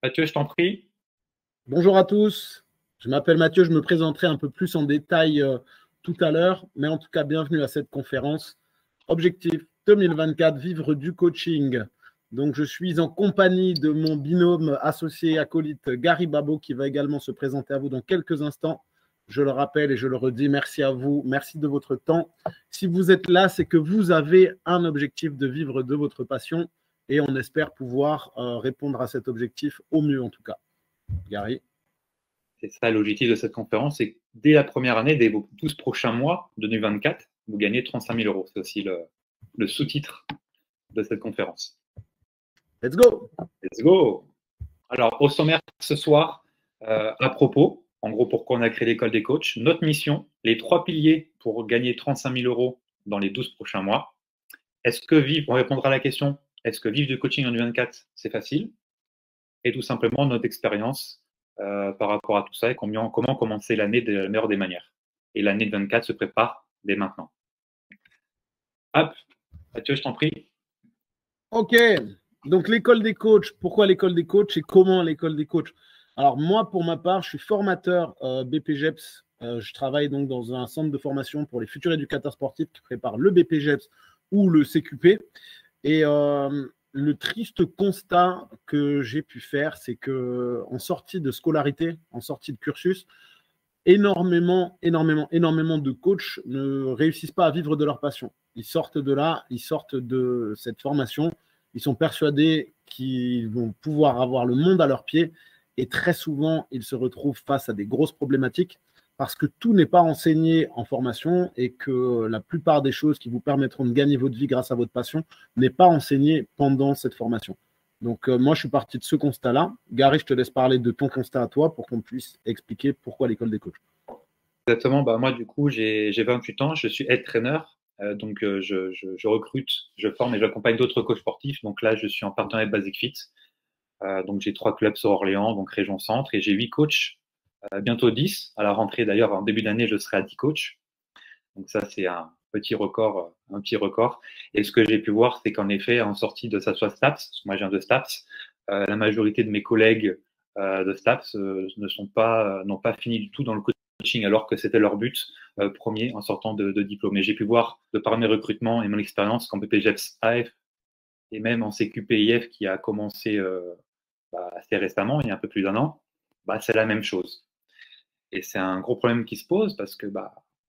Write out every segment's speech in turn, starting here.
Mathieu, je t'en prie. Bonjour à tous, je m'appelle Mathieu, je me présenterai un peu plus en détail tout à l'heure, mais en tout cas, bienvenue à cette conférence. Objectif 2024, vivre du coaching. Donc, je suis en compagnie de mon binôme associé acolyte Gary Babo qui va également se présenter à vous dans quelques instants. Je le rappelle et je le redis, merci à vous, merci de votre temps. Si vous êtes là, c'est que vous avez un objectif de vivre de votre passion et on espère pouvoir répondre à cet objectif au mieux en tout cas. Gary. C'est ça l'objectif de cette conférence, c'est que dès la première année, dès vos 12 prochains mois de 2024, vous gagnez 35 000 euros. C'est aussi le sous-titre de cette conférence. Let's go! Let's go! Alors, au sommaire ce soir, à propos, en gros, pourquoi on a créé l'école des coachs, notre mission, les 3 piliers pour gagner 35 000 euros dans les 12 prochains mois. Est-ce que vivre, on répondra à la question, est-ce que vivre du coaching en 2024, c'est facile? Et tout simplement notre expérience par rapport à tout ça et comment commencer l'année de la meilleure des manières. Et l'année 24 se prépare dès maintenant. Hop, Mathieu, je t'en prie. Ok, donc l'école des coachs, pourquoi l'école des coachs et comment l'école des coachs? Alors moi, pour ma part, je suis formateur BPGEPS. Je travaille donc dans un centre de formation pour les futurs éducateurs sportifs qui préparent le BPGEPS ou le CQP. Et le triste constat que j'ai pu faire, c'est qu'en sortie de scolarité, en sortie de cursus, énormément de coachs ne réussissent pas à vivre de leur passion. Ils sortent de là, ils sortent de cette formation, ils sont persuadés qu'ils vont pouvoir avoir le monde à leurs pieds et très souvent, ils se retrouvent face à des grosses problématiques parce que tout n'est pas enseigné en formation et que la plupart des choses qui vous permettront de gagner votre vie grâce à votre passion n'est pas enseigné pendant cette formation. Donc, moi, je suis parti de ce constat-là. Gary, je te laisse parler de ton constat à toi pour qu'on puisse expliquer pourquoi l'école des coachs. Exactement. Bah, moi, du coup, j'ai 28 ans, je suis head trainer. Donc, je recrute, je forme et j'accompagne d'autres coachs sportifs. Donc là, je suis en partenariat avec Basic Fit. Donc, j'ai 3 clubs sur Orléans, donc région centre, et j'ai 8 coachs, bientôt 10. À la rentrée, d'ailleurs, en début d'année, je serai à 10 coachs. Donc ça, c'est un petit record, un petit record. Et ce que j'ai pu voir, c'est qu'en effet, en sortie de ça soit STAPS, parce que moi je viens de STAPS, la majorité de mes collègues de STAPS n'ont pas fini du tout dans le coaching, alors que c'était leur but premier en sortant de diplôme. Et j'ai pu voir, de par mes recrutements et mon expérience, qu'en PPGEPS AF et même en CQPIF qui a commencé assez récemment, il y a un peu plus d'1 an, c'est la même chose. Et c'est un gros problème qui se pose parce que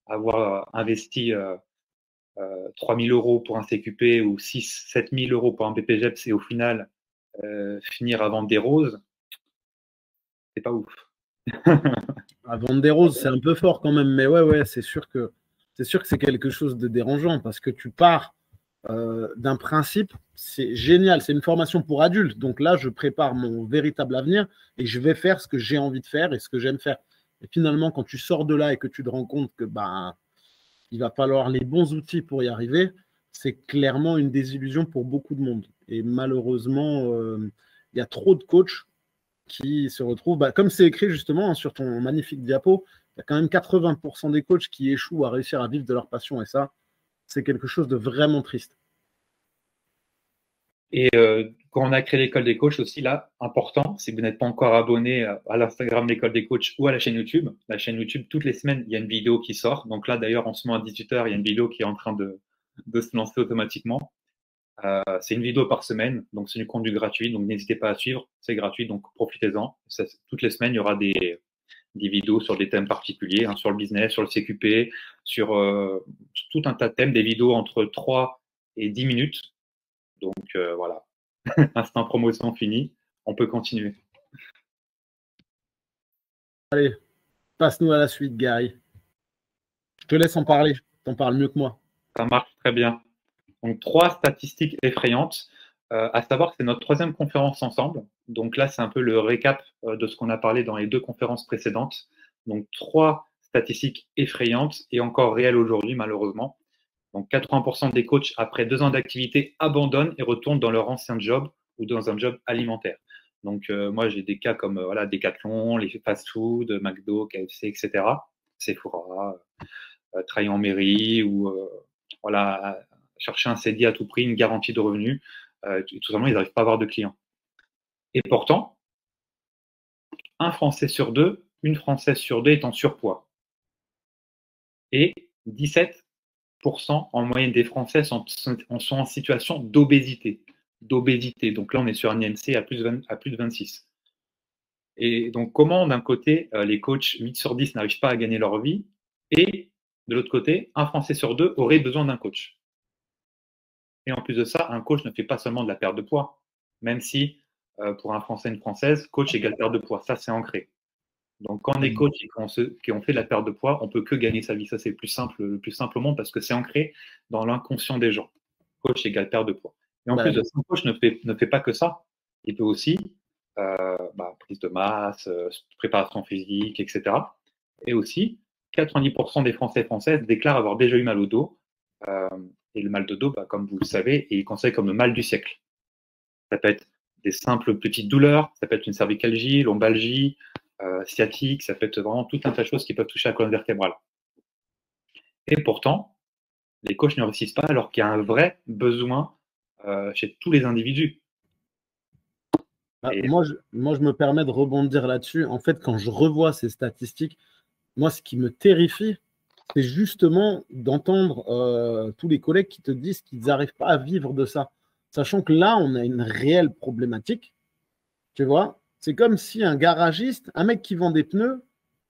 avoir investi 3 000 euros pour un CQP ou 6 7 000 euros pour un BPGEPS et au final finir à vendre des roses, c'est pas ouf. À vendre des roses, c'est un peu fort quand même, mais ouais, c'est sûr que c'est quelque chose de dérangeant parce que tu pars d'un principe, c'est génial, c'est une formation pour adultes. Donc là, je prépare mon véritable avenir et je vais faire ce que j'ai envie de faire et ce que j'aime faire. Et finalement, quand tu sors de là et que tu te rends compte que il va falloir les bons outils pour y arriver, c'est clairement une désillusion pour beaucoup de monde. Et malheureusement, il y a trop de coachs qui se retrouvent, comme c'est écrit justement sur ton magnifique diapo, il y a quand même 80% des coachs qui échouent à réussir à vivre de leur passion. Et ça, c'est quelque chose de vraiment triste. Et quand on a créé l'école des coachs aussi, là, important, si vous n'êtes pas encore abonné à l'Instagram de l'école des coachs ou à la chaîne YouTube, toutes les semaines, il y a une vidéo qui sort. Donc là, d'ailleurs, en ce moment à 18h, il y a une vidéo qui est en train de se lancer automatiquement. C'est une vidéo par semaine, donc c'est du contenu gratuit, donc n'hésitez pas à suivre, c'est gratuit, donc profitez-en. Toutes les semaines, il y aura des vidéos sur des thèmes particuliers, sur le business, sur le CQP, sur tout un tas de thèmes, des vidéos entre 3 et 10 minutes. Donc voilà, instant promotion fini, on peut continuer. Allez, passe-nous à la suite, Gary. Je te laisse en parler, t'en parles mieux que moi. Ça marche très bien. Donc 3 statistiques effrayantes. À savoir que c'est notre 3e conférence ensemble. Donc là, c'est un peu le récap de ce qu'on a parlé dans les 2 conférences précédentes. Donc 3 statistiques effrayantes et encore réelles aujourd'hui, malheureusement. Donc 80% des coachs, après 2 ans d'activité, abandonnent et retournent dans leur ancien job ou dans un job alimentaire. Donc moi, j'ai des cas comme Decathlon, les fast-food, McDo, KFC, etc. Sephora, travailler en mairie ou chercher un CDI à tout prix, une garantie de revenus. Tout simplement, ils n'arrivent pas à avoir de clients. Et pourtant, un Français sur deux, une Française sur deux est en surpoids. Et 17% en moyenne des Français sont en situation d'obésité. Donc là, on est sur un IMC à plus de 26. Et donc, comment, d'un côté, les coachs 8 sur 10 n'arrivent pas à gagner leur vie, et de l'autre côté, un Français sur deux aurait besoin d'un coach. Et en plus de ça, un coach ne fait pas seulement de la perte de poids, même si pour un Français et une Française, coach égale perte de poids. Ça, c'est ancré. Donc, quand on est coach et qu'on fait de la perte de poids, on peut que gagner sa vie. Ça, c'est le plus simple au monde parce que c'est ancré dans l'inconscient des gens. Coach égale perte de poids. Et en plus de ça, un coach ne fait pas que ça. Il peut aussi prise de masse, préparation physique, etc. Et aussi, 90% des Français et Françaises déclarent avoir déjà eu mal au dos. Et le mal de dos, comme vous le savez, est considéré comme le mal du siècle. Ça peut être des simples petites douleurs, ça peut être une cervicalgie, lombalgie, sciatique, ça peut être vraiment tout un tas de choses qui peuvent toucher la colonne vertébrale. Et pourtant, les coachs ne réussissent pas alors qu'il y a un vrai besoin chez tous les individus. Moi, je me permets de rebondir là-dessus. En fait, quand je revois ces statistiques, moi, ce qui me terrifie, c'est justement d'entendre tous les collègues qui te disent qu'ils n'arrivent pas à vivre de ça. Sachant que là, on a une réelle problématique. Tu vois, c'est comme si un garagiste, un mec qui vend des pneus,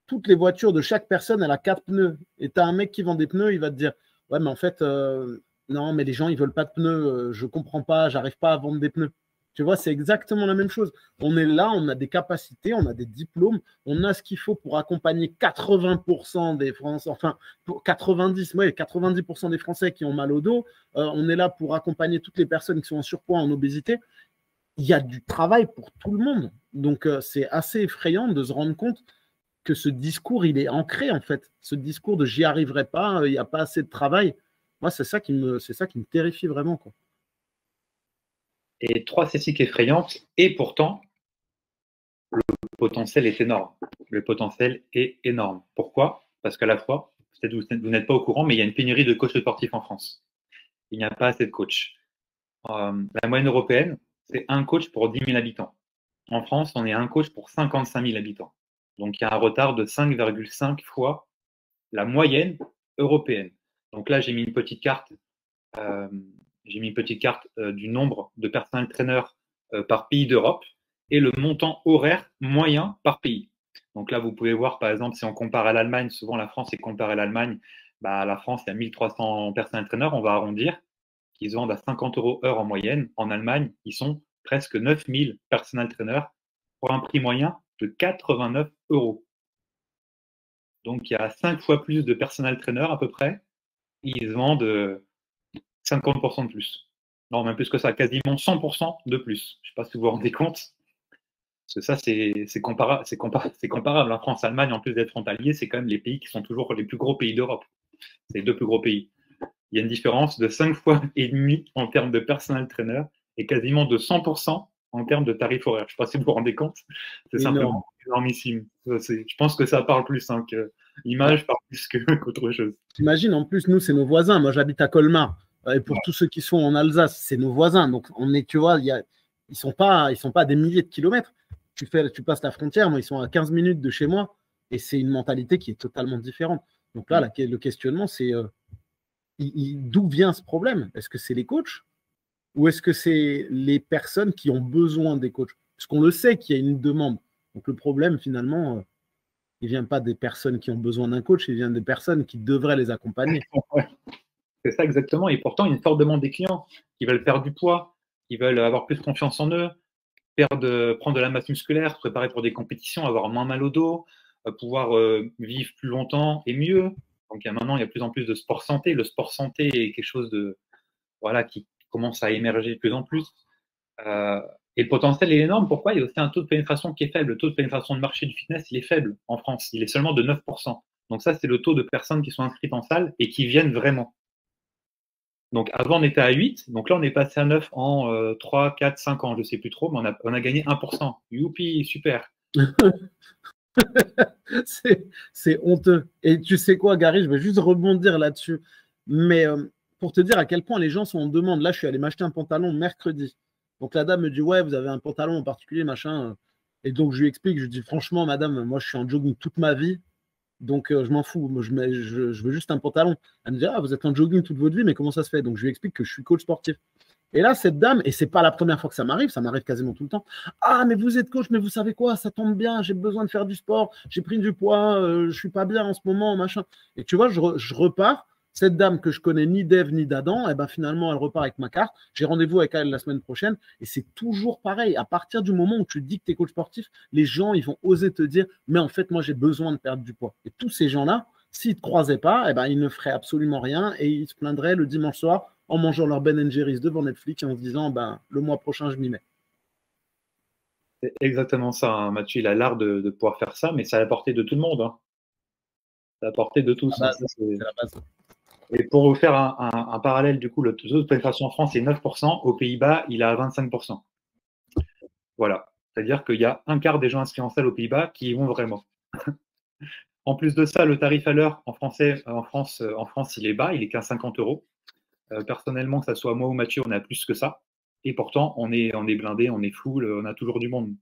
toutes les voitures de chaque personne, elle a 4 pneus. Et tu as un mec qui vend des pneus, il va te dire, ouais, mais en fait, non, mais les gens, ils veulent pas de pneus, je comprends pas, j'arrive pas à vendre des pneus. Tu vois, c'est exactement la même chose. On est là, on a des capacités, on a des diplômes, on a ce qu'il faut pour accompagner 80% des Français, enfin, pour 90% des Français qui ont mal au dos. On est là pour accompagner toutes les personnes qui sont en surpoids, en obésité. Il y a du travail pour tout le monde. Donc, c'est assez effrayant de se rendre compte que ce discours, il est ancré, en fait. Ce discours de j'y arriverai pas, il n'y a pas assez de travail. Moi, c'est ça qui me terrifie vraiment, quoi. Et 3 statistiques effrayantes, et pourtant, le potentiel est énorme. Le potentiel est énorme. Pourquoi? Parce qu'à la fois, peut-être vous n'êtes pas au courant, mais il y a une pénurie de coachs sportifs en France. Il n'y a pas assez de coachs. La moyenne européenne, c'est un coach pour 10 000 habitants. En France, on est un coach pour 55 000 habitants. Donc, il y a un retard de 5,5 fois la moyenne européenne. Donc là, j'ai mis une petite carte du nombre de personnel traîneurs par pays d'Europe et le montant horaire moyen par pays. Donc là, vous pouvez voir, par exemple, si on compare à l'Allemagne, souvent la France est comparée à l'Allemagne, la France, il y a 1300 personnels traîneurs, on va arrondir, qui se vendent à 50 € heure en moyenne. En Allemagne, ils sont presque 9000 personnels traîneurs pour un prix moyen de 89 €. Donc, il y a 5 fois plus de personnel traîneurs à peu près. Ils vendent 50% de plus. Non, même plus que ça, quasiment 100% de plus. Je ne sais pas si vous vous rendez compte. Parce que ça, c'est comparable. La France, Allemagne, en plus d'être frontaliers, c'est quand même les pays qui sont toujours les plus gros pays d'Europe. C'est les 2 plus gros pays. Il y a une différence de 5 fois et demi en termes de personnel traîneur et quasiment de 100% en termes de tarifs horaires. Je ne sais pas si vous vous rendez compte. C'est simplement énormissime. Je pense que ça parle plus que l'image, parle plus qu'autre chose. T'imagines, en plus, nous, c'est nos voisins. Moi, j'habite à Colmar. Et pour tous ceux qui sont en Alsace, c'est nos voisins. Donc, tu vois, ils sont pas à des milliers de kilomètres. Tu passes la frontière, moi, ils sont à 15 minutes de chez moi. Et c'est une mentalité qui est totalement différente. Donc là, le questionnement, c'est d'où vient ce problème? Est-ce que c'est les coachs ou est-ce que c'est les personnes qui ont besoin des coachs? Parce qu'on le sait qu'il y a une demande. Donc le problème, finalement, il ne vient pas des personnes qui ont besoin d'un coach, il vient des personnes qui devraient les accompagner. C'est ça exactement. Et pourtant, il y a une forte demande des clients qui veulent perdre du poids, qui veulent avoir plus confiance en eux, prendre de la masse musculaire, se préparer pour des compétitions, avoir moins mal au dos, pouvoir vivre plus longtemps et mieux. Donc maintenant, il y a de plus en plus de sport santé. Le sport santé est quelque chose qui commence à émerger de plus en plus. Et le potentiel est énorme. Pourquoi? Il y a aussi un taux de pénétration qui est faible. Le taux de pénétration de marché du fitness, il est faible en France. Il est seulement de 9%. Donc ça, c'est le taux de personnes qui sont inscrites en salle et qui viennent vraiment. Donc avant, on était à 8. Donc là, on est passé à 9 en 3, 4, 5 ans. Je ne sais plus trop, mais on a gagné 1%. Youpi, super. C'est honteux. Et tu sais quoi, Gary, je vais juste rebondir là-dessus. Mais pour te dire à quel point les gens sont en demande. Là, je suis allé m'acheter un pantalon mercredi. Donc la dame me dit, ouais, vous avez un pantalon en particulier, machin. Et donc, je lui explique, je lui dis, franchement, madame, moi, je suis en jogging toute ma vie. Donc, je m'en fous. Moi, je veux juste un pantalon. Elle me dit, ah, vous êtes en jogging toute votre vie, mais comment ça se fait? Donc, je lui explique que je suis coach sportif. Et là, cette dame, et c'est pas la première fois que ça m'arrive quasiment tout le temps. Ah, mais vous êtes coach, mais vous savez quoi? Ça tombe bien, j'ai besoin de faire du sport, j'ai pris du poids, je suis pas bien en ce moment, machin. Et tu vois, je repars. Cette dame que je connais ni d'Ève ni d'Adam, et ben finalement, elle repart avec ma carte. J'ai rendez-vous avec elle la semaine prochaine. Et c'est toujours pareil. À partir du moment où tu dis que tu es coach sportif, les gens, ils vont oser te dire, mais en fait, moi, j'ai besoin de perdre du poids. Et tous ces gens-là, s'ils ne te croisaient pas, eh ben, ils ne feraient absolument rien et ils se plaindraient le dimanche soir en mangeant leur Ben Jerry's devant Netflix et en se disant ben, le mois prochain, je m'y mets. C'est exactement ça, hein. Mathieu, il a l'art de pouvoir faire ça, mais c'est à la portée de tout le monde, hein. C'est à la portée de tous, hein. C'est la base. Et pour vous faire un parallèle, du coup, le taux de pénétration en France est 9%, aux Pays-Bas, il est à 25%. Voilà. C'est-à-dire qu'il y a un quart des gens inscrits en salle aux Pays-Bas qui y vont vraiment. En plus de ça, le tarif à l'heure en France, il est bas, il est qu'à 50 euros. Personnellement, que ce soit moi ou Mathieu, on a plus que ça. Et pourtant, on est blindé, on est full, on a toujours du monde.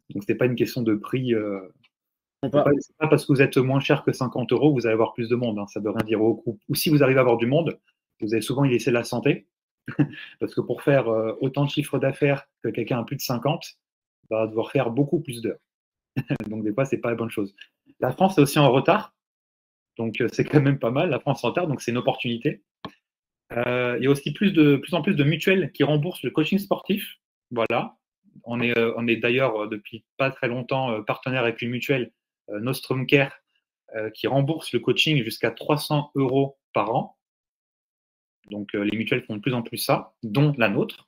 Donc, ce n'est pas une question de prix. C'est pas parce que vous êtes moins cher que 50 euros que vous allez avoir plus de monde, hein. Ça ne veut rien dire au groupe. Ou si vous arrivez à avoir du monde, vous allez souvent y laisser la santé. Parce que pour faire autant de chiffre d'affaires que quelqu'un a plus de 50, va devoir faire beaucoup plus d'heures. Donc, des fois, ce n'est pas la bonne chose. La France est aussi en retard. Donc, c'est quand même pas mal. La France est en retard, donc c'est une opportunité. Il y a aussi plus en plus de mutuelles qui remboursent le coaching sportif. Voilà. On est d'ailleurs depuis pas très longtemps partenaire avec une mutuelle, Nostrum Care, qui rembourse le coaching jusqu'à 300 euros par an. Donc les mutuelles font de plus en plus ça, dont la nôtre.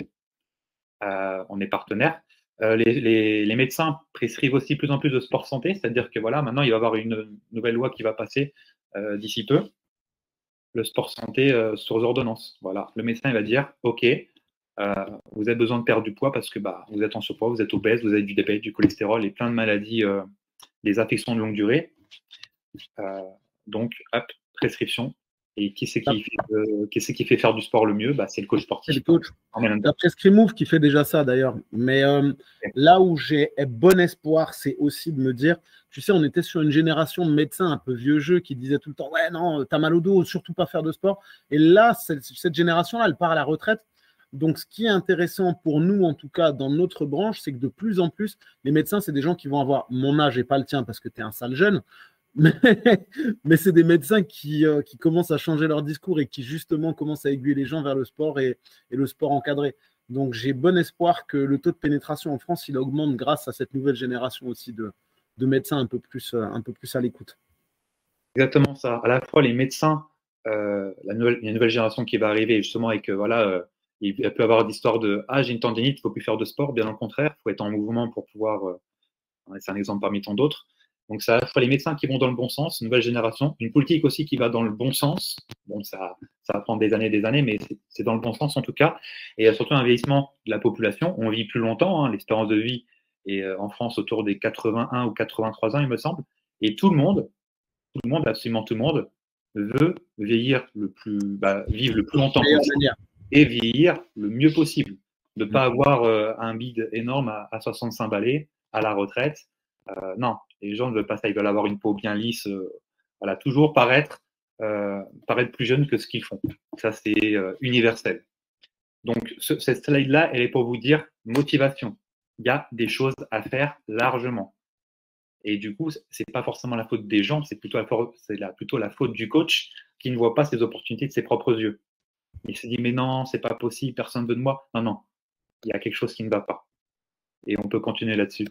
On est partenaire. Les médecins prescrivent aussi de plus en plus de sport santé, c'est-à-dire que voilà, maintenant il va y avoir une nouvelle loi qui va passer d'ici peu. Le sport santé sur ordonnance. Voilà. Le médecin il va dire OK, vous avez besoin de perdre du poids parce que vous êtes en surpoids, vous êtes obèse, vous avez du diabète, du cholestérol et plein de maladies, des affections de longue durée. Donc, hop, prescription. Et qui c'est qui fait faire du sport le mieux? C'est le coach sportif. C'est le coach. La Prescrimove qui fait déjà ça d'ailleurs. Mais là où j'ai bon espoir, c'est aussi de me dire, tu sais, on était sur une génération de médecins un peu vieux jeu qui disaient tout le temps, ouais, non, t'as mal au dos, surtout pas faire de sport. Et là, cette génération-là, elle part à la retraite. Donc, ce qui est intéressant pour nous, en tout cas, dans notre branche, c'est que de plus en plus, les médecins, c'est des gens qui vont avoir mon âge et pas le tien parce que tu es un sale jeune. Mais c'est des médecins qui commencent à changer leur discours et qui justement commencent à aiguiller les gens vers le sport et le sport encadré. Donc j'ai bon espoir que le taux de pénétration en France, il augmente grâce à cette nouvelle génération aussi de médecins un peu plus à l'écoute. Exactement ça. À la fois les médecins, il y a une nouvelle génération qui va arriver justement avec il peut y avoir d'histoires de j'ai une tendinite, il ne faut plus faire de sport. Bien au contraire, il faut être en mouvement pour pouvoir. C'est un exemple parmi tant d'autres. Donc, c'est à la fois les médecins qui vont dans le bon sens, une nouvelle génération, une politique aussi qui va dans le bon sens. Bon, ça va prendre des années, mais c'est dans le bon sens en tout cas. Et il y a surtout un vieillissement de la population. On vit plus longtemps, hein. L'espérance de vie est en France autour des 81 ou 83 ans, il me semble. Et tout le monde, absolument tout le monde, veut vieillir vivre le plus longtemps possible et vieillir le mieux possible. De ne pas avoir un bide énorme à 65 balais à la retraite. Non, les gens ne veulent pas ça. Ils veulent avoir une peau bien lisse. Voilà, toujours paraître plus jeune que ce qu'ils font. Ça, c'est universel. Donc, cette slide-là, elle est pour vous dire motivation. Il y a des choses à faire largement. Et du coup, c'est pas forcément la faute des gens, c'est plutôt la faute du coach qui ne voit pas ses opportunités de ses propres yeux. Il se dit, mais non, c'est pas possible, personne ne veut de moi. Non, non, il y a quelque chose qui ne va pas. Et on peut continuer là-dessus.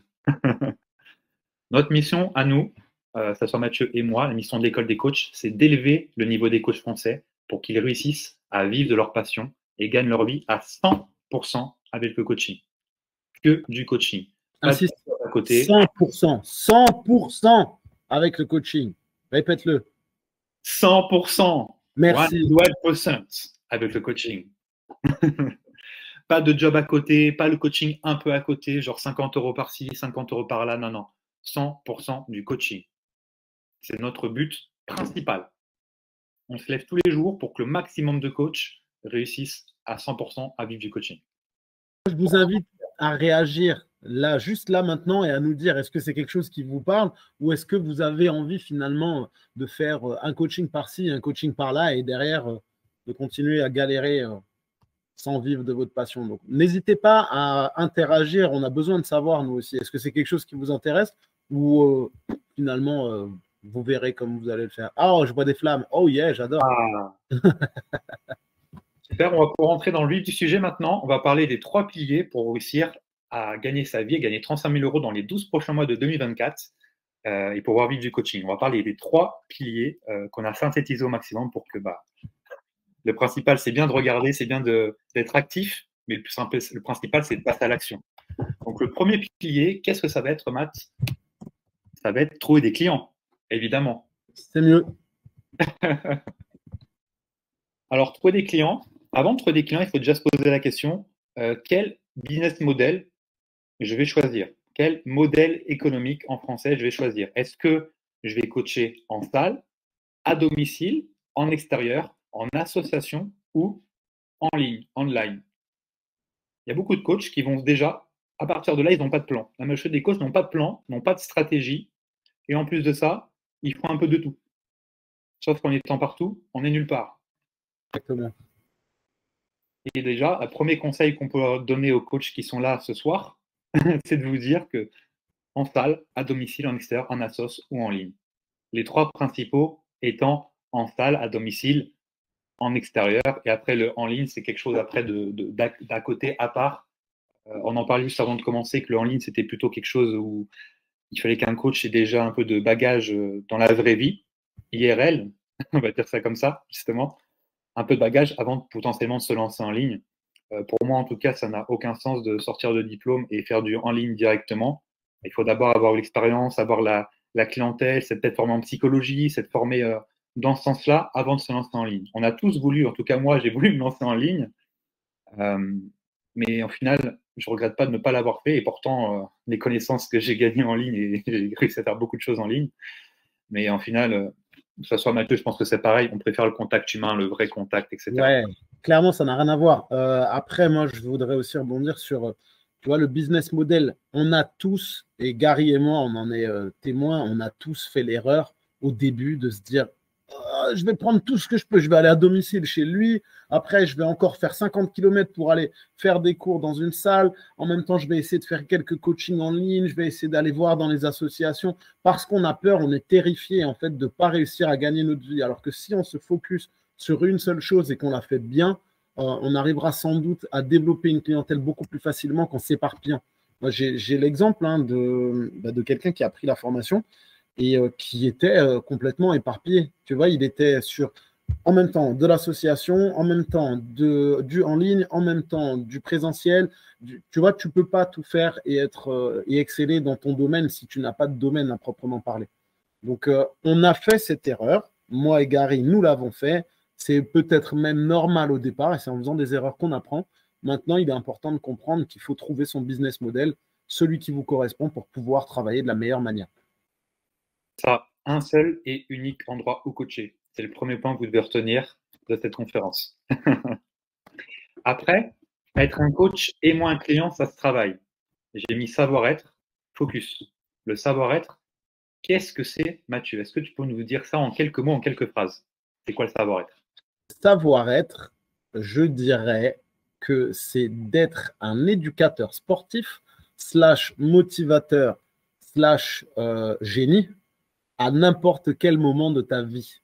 Notre mission à nous, ça soit Mathieu et moi, la mission de l'école des coachs, c'est d'élever le niveau des coachs français pour qu'ils réussissent à vivre de leur passion et gagnent leur vie à 100% avec le coaching. Que du coaching. Insiste, à côté. 100%, 100% avec le coaching. Répète-le. 100%. Merci. 100% avec le coaching. Pas de job à côté, pas le coaching un peu à côté, genre 50 euros par-ci, 50 euros par-là. Non, non. 100% du coaching. C'est notre but principal. On se lève tous les jours pour que le maximum de coachs réussissent à 100% à vivre du coaching. Je vous invite à réagir là, juste là maintenant, et à nous dire est-ce que c'est quelque chose qui vous parle ou est-ce que vous avez envie finalement de faire un coaching par-ci, un coaching par-là et derrière de continuer à galérer sans vivre de votre passion. Donc, n'hésitez pas à interagir. On a besoin de savoir, nous aussi. Est-ce que c'est quelque chose qui vous intéresse ou finalement, vous verrez comme vous allez le faire. Ah, oh, je vois des flammes. Oh yeah, j'adore. Ah, super, on va pouvoir rentrer dans le vif du sujet maintenant. On va parler des 3 piliers pour réussir à gagner sa vie, à gagner 35 000 euros dans les 12 prochains mois de 2024 et pouvoir vivre du coaching. On va parler des 3 piliers qu'on a synthétisés au maximum pour que le principal, c'est bien de regarder, c'est bien d'être actif, mais le principal, c'est de passer à l'action. Donc, le premier pilier, qu'est-ce que ça va être, Matt? Ça va être trouver des clients, évidemment. C'est mieux. Alors, trouver des clients, avant de trouver des clients, il faut déjà se poser la question, quel business model je vais choisir? Quel modèle économique en français je vais choisir? Est-ce que je vais coacher en salle, à domicile, en extérieur, en association ou en ligne, online? Il y a beaucoup de coachs qui vont déjà, à partir de là, ils n'ont pas de plan. La majorité des coachs n'ont pas de plan, n'ont pas de stratégie, et en plus de ça, ils font un peu de tout. Sauf qu'en étant partout, on n'est nulle part. Exactement. Et déjà, le premier conseil qu'on peut donner aux coachs qui sont là ce soir, c'est de vous dire que en salle, à domicile, en extérieur, en assos ou en ligne. Les 3 principaux étant en salle, à domicile, en extérieur, et après le en ligne, c'est quelque chose après d'à côté, à part. On en parlait juste avant de commencer que le en ligne, c'était plutôt quelque chose où il fallait qu'un coach ait déjà un peu de bagage dans la vraie vie, IRL, on va dire ça comme ça, justement, un peu de bagage avant de potentiellement se lancer en ligne. Pour moi, en tout cas, ça n'a aucun sens de sortir de diplôme et faire du en ligne directement. Il faut d'abord avoir l'expérience, avoir la clientèle, s'être peut-être formé en psychologie, s'être formé dans ce sens-là avant de se lancer en ligne. On a tous voulu, en tout cas moi, j'ai voulu me lancer en ligne, mais au final, je ne regrette pas de ne pas l'avoir fait et pourtant, les connaissances que j'ai gagnées en ligne et j'ai réussi à faire beaucoup de choses en ligne. Mais en final, que ce soit Mathieu, je pense que c'est pareil, on préfère le contact humain, le vrai contact, etc. Ouais, clairement, ça n'a rien à voir. Après, moi, je voudrais aussi rebondir sur, tu vois, le business model. On a tous, et Gary et moi, on en est témoins, on a tous fait l'erreur au début de se dire, oh, je vais prendre tout ce que je peux, je vais aller à domicile chez lui, après, je vais encore faire 50 km pour aller faire des cours dans une salle, en même temps, je vais essayer de faire quelques coachings en ligne, je vais essayer d'aller voir dans les associations, parce qu'on a peur, on est terrifié, en fait, de ne pas réussir à gagner notre vie. Alors que si on se focus sur une seule chose et qu'on la fait bien, on arrivera sans doute à développer une clientèle beaucoup plus facilement qu'en s'éparpillant. Moi, j'ai l'exemple de quelqu'un qui a pris la formation et qui était complètement éparpillé. Tu vois, il était sur en même temps de l'association, en même temps du en ligne, en même temps du présentiel. Tu vois, tu ne peux pas tout faire et être et exceller dans ton domaine si tu n'as pas de domaine à proprement parler. Donc, on a fait cette erreur. Moi et Gary, nous l'avons fait. C'est peut-être même normal au départ et c'est en faisant des erreurs qu'on apprend. Maintenant, il est important de comprendre qu'il faut trouver son business model, celui qui vous correspond pour pouvoir travailler de la meilleure manière. Ça, un seul et unique endroit où coacher. C'est le premier point que vous devez retenir de cette conférence. Après, être un coach et moi un client, ça se travaille. J'ai mis savoir-être, focus. Le savoir-être, qu'est-ce que c'est, Mathieu? Est-ce que tu peux nous dire ça en quelques mots, en quelques phrases? C'est quoi le savoir-être? Savoir-être, je dirais que c'est d'être un éducateur sportif slash motivateur slash génie à n'importe quel moment de ta vie.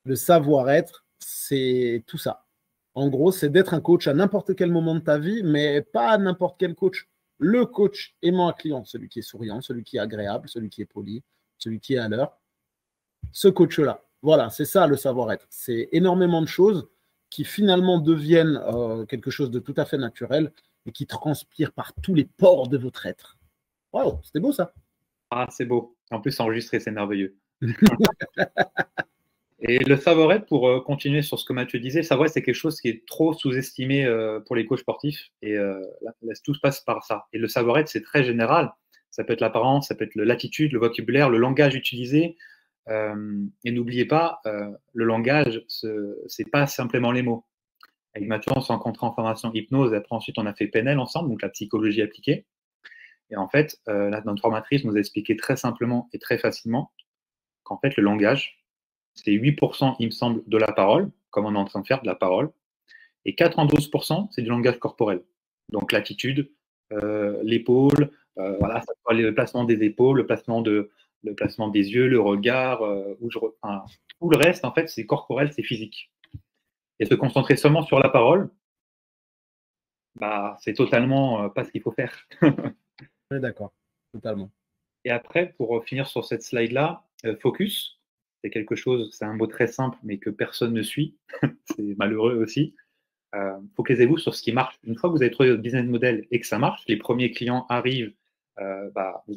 Le savoir-être, c'est tout ça. En gros, c'est d'être un coach à n'importe quel moment de ta vie, mais pas à n'importe quel coach. Le coach aimant un client, celui qui est souriant, celui qui est agréable, celui qui est poli, celui qui est à l'heure. Ce coach-là. Voilà, c'est ça le savoir-être. C'est énormément de choses qui finalement deviennent quelque chose de tout à fait naturel et qui transpirent par tous les pores de votre être. Waouh, c'était beau ça. Ah, c'est beau. En plus, enregistrer, c'est merveilleux. Et le savoir-être, pour continuer sur ce que Mathieu disait, le savoir-être, c'est quelque chose qui est trop sous-estimé pour les coachs sportifs. Et là, tout se passe par ça. Et le savoir-être, c'est très général. Ça peut être l'apparence, ça peut être l'attitude, le vocabulaire, le langage utilisé. Et n'oubliez pas, le langage, c'est pas simplement les mots. Avec Mathieu, on s'est rencontrés en formation hypnose. Et après, ensuite, on a fait PNL ensemble, donc la psychologie appliquée. Et en fait, notre formatrice nous a expliqué très simplement et très facilement qu'en fait, le langage, c'est 8%, il me semble, de la parole, comme on est en train de faire de la parole, et 92%, c'est du langage corporel. Donc l'attitude, l'épaule, voilà, ça peut aller le placement des épaules, le placement des yeux, le regard, enfin, tout le reste, en fait, c'est corporel, c'est physique. Et se concentrer seulement sur la parole, bah, c'est totalement pas ce qu'il faut faire. Oui, d'accord, totalement. Et après, pour finir sur cette slide-là, focus, c'est quelque chose, c'est un mot très simple, mais que personne ne suit. C'est malheureux aussi. Focalisez-vous sur ce qui marche. Une fois que vous avez trouvé votre business model et que ça marche, les premiers clients arrivent, vous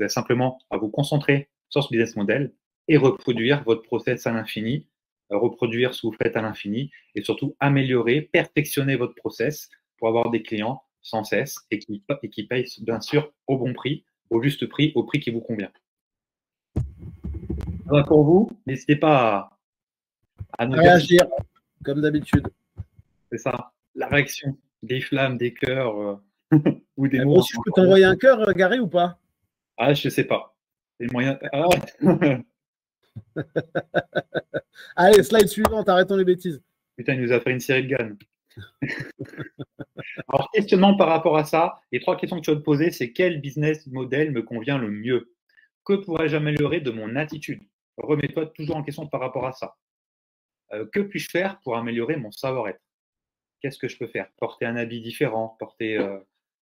avez simplement à vous concentrer sur ce business model et reproduire votre process à l'infini, reproduire ce que vous faites à l'infini et surtout améliorer, perfectionner votre process pour avoir des clients sans cesse et qui payent bien sûr au bon prix, au juste prix, au prix qui vous convient. Alors pour vous, n'hésitez pas à nous réagir, comme d'habitude. C'est ça, la réaction, des flammes, des cœurs ou des mots. Bon, si je peux t'envoyer un cœur, Gary, ou pas? Ah, je sais pas. C'est le moyen. Ah. Allez, slide suivante, arrêtons les bêtises. Putain, il nous a fait une série de Gann. Alors, questionnement par rapport à ça, les 3 questions que tu vas te poser, c'est quel business model me convient le mieux? Que pourrais-je améliorer de mon attitude? Remets-toi toujours en question par rapport à ça. Que puis-je faire pour améliorer mon savoir-être? Qu'est-ce que je peux faire? Porter un habit différent, porter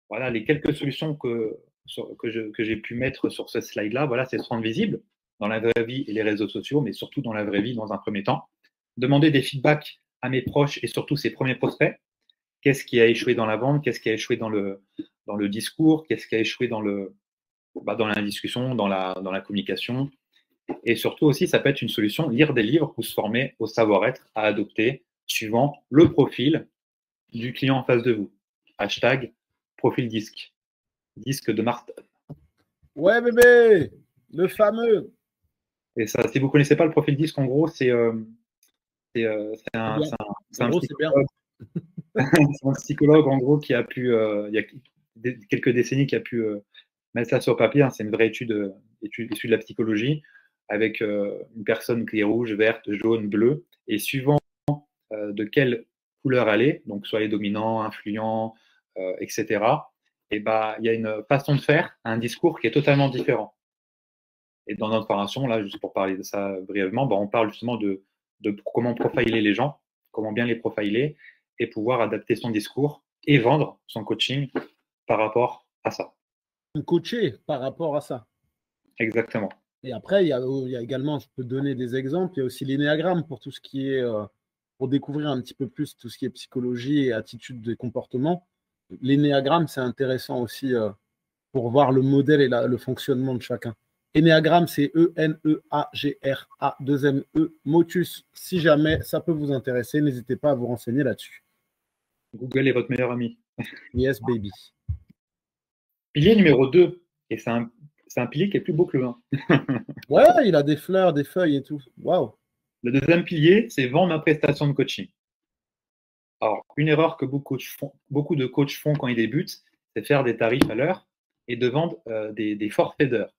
voilà les quelques solutions que j'ai pu mettre sur ce slide-là. Voilà, c'est se rendre visible dans la vraie vie et les réseaux sociaux, mais surtout dans la vraie vie dans un premier temps. Demander des feedbacks à mes proches et surtout ses premiers prospects. Qu'est-ce qui a échoué dans la vente? Qu'est-ce qui a échoué dans le discours? Qu'est-ce qui a échoué dans la discussion, dans la communication? Et surtout aussi, ça peut être une solution, lire des livres ou se former au savoir-être à adopter suivant le profil du client en face de vous. Hashtag profil disque. Disque de Marston. Ouais, bébé, le fameux. Et ça, si vous ne connaissez pas le profil disque, en gros, c'est un psychologue, en gros, qui a pu, il y a quelques décennies, qui a pu mettre ça sur papier. Hein. C'est une vraie étude issue de la psychologie, avec une personne qui est rouge, verte, jaune, bleue, et suivant de quelle couleur elle est, donc soit les dominants, influents, etc., et bah, il y a une façon de faire, un discours qui est totalement différent. Et dans notre formation, là, juste pour parler de ça brièvement, bah, on parle justement de comment profiler les gens, comment bien les profiler et pouvoir adapter son discours et vendre son coaching par rapport à ça. Coacher par rapport à ça. Exactement. Et après, il y a également, je peux donner des exemples, il y a aussi l'énéagramme pour tout ce qui est, pour découvrir un petit peu plus tout ce qui est psychologie et attitude de comportement. L'énéagramme, c'est intéressant aussi pour voir le modèle et le fonctionnement de chacun. Énéagramme, c'est E-N-E-A-G-R-A-2-M-E, Motus. Si jamais ça peut vous intéresser, n'hésitez pas à vous renseigner là-dessus. Google est votre meilleur ami. Yes, baby. Pilier numéro 2, et c'est un pilier qui est plus beau que le 1. Ouais, il a des fleurs, des feuilles et tout. Waouh. Le deuxième pilier, c'est vendre ma prestation de coaching. Alors, une erreur que beaucoup de coachs font quand ils débutent, c'est faire des tarifs à l'heure et de vendre des forfaits d'heures.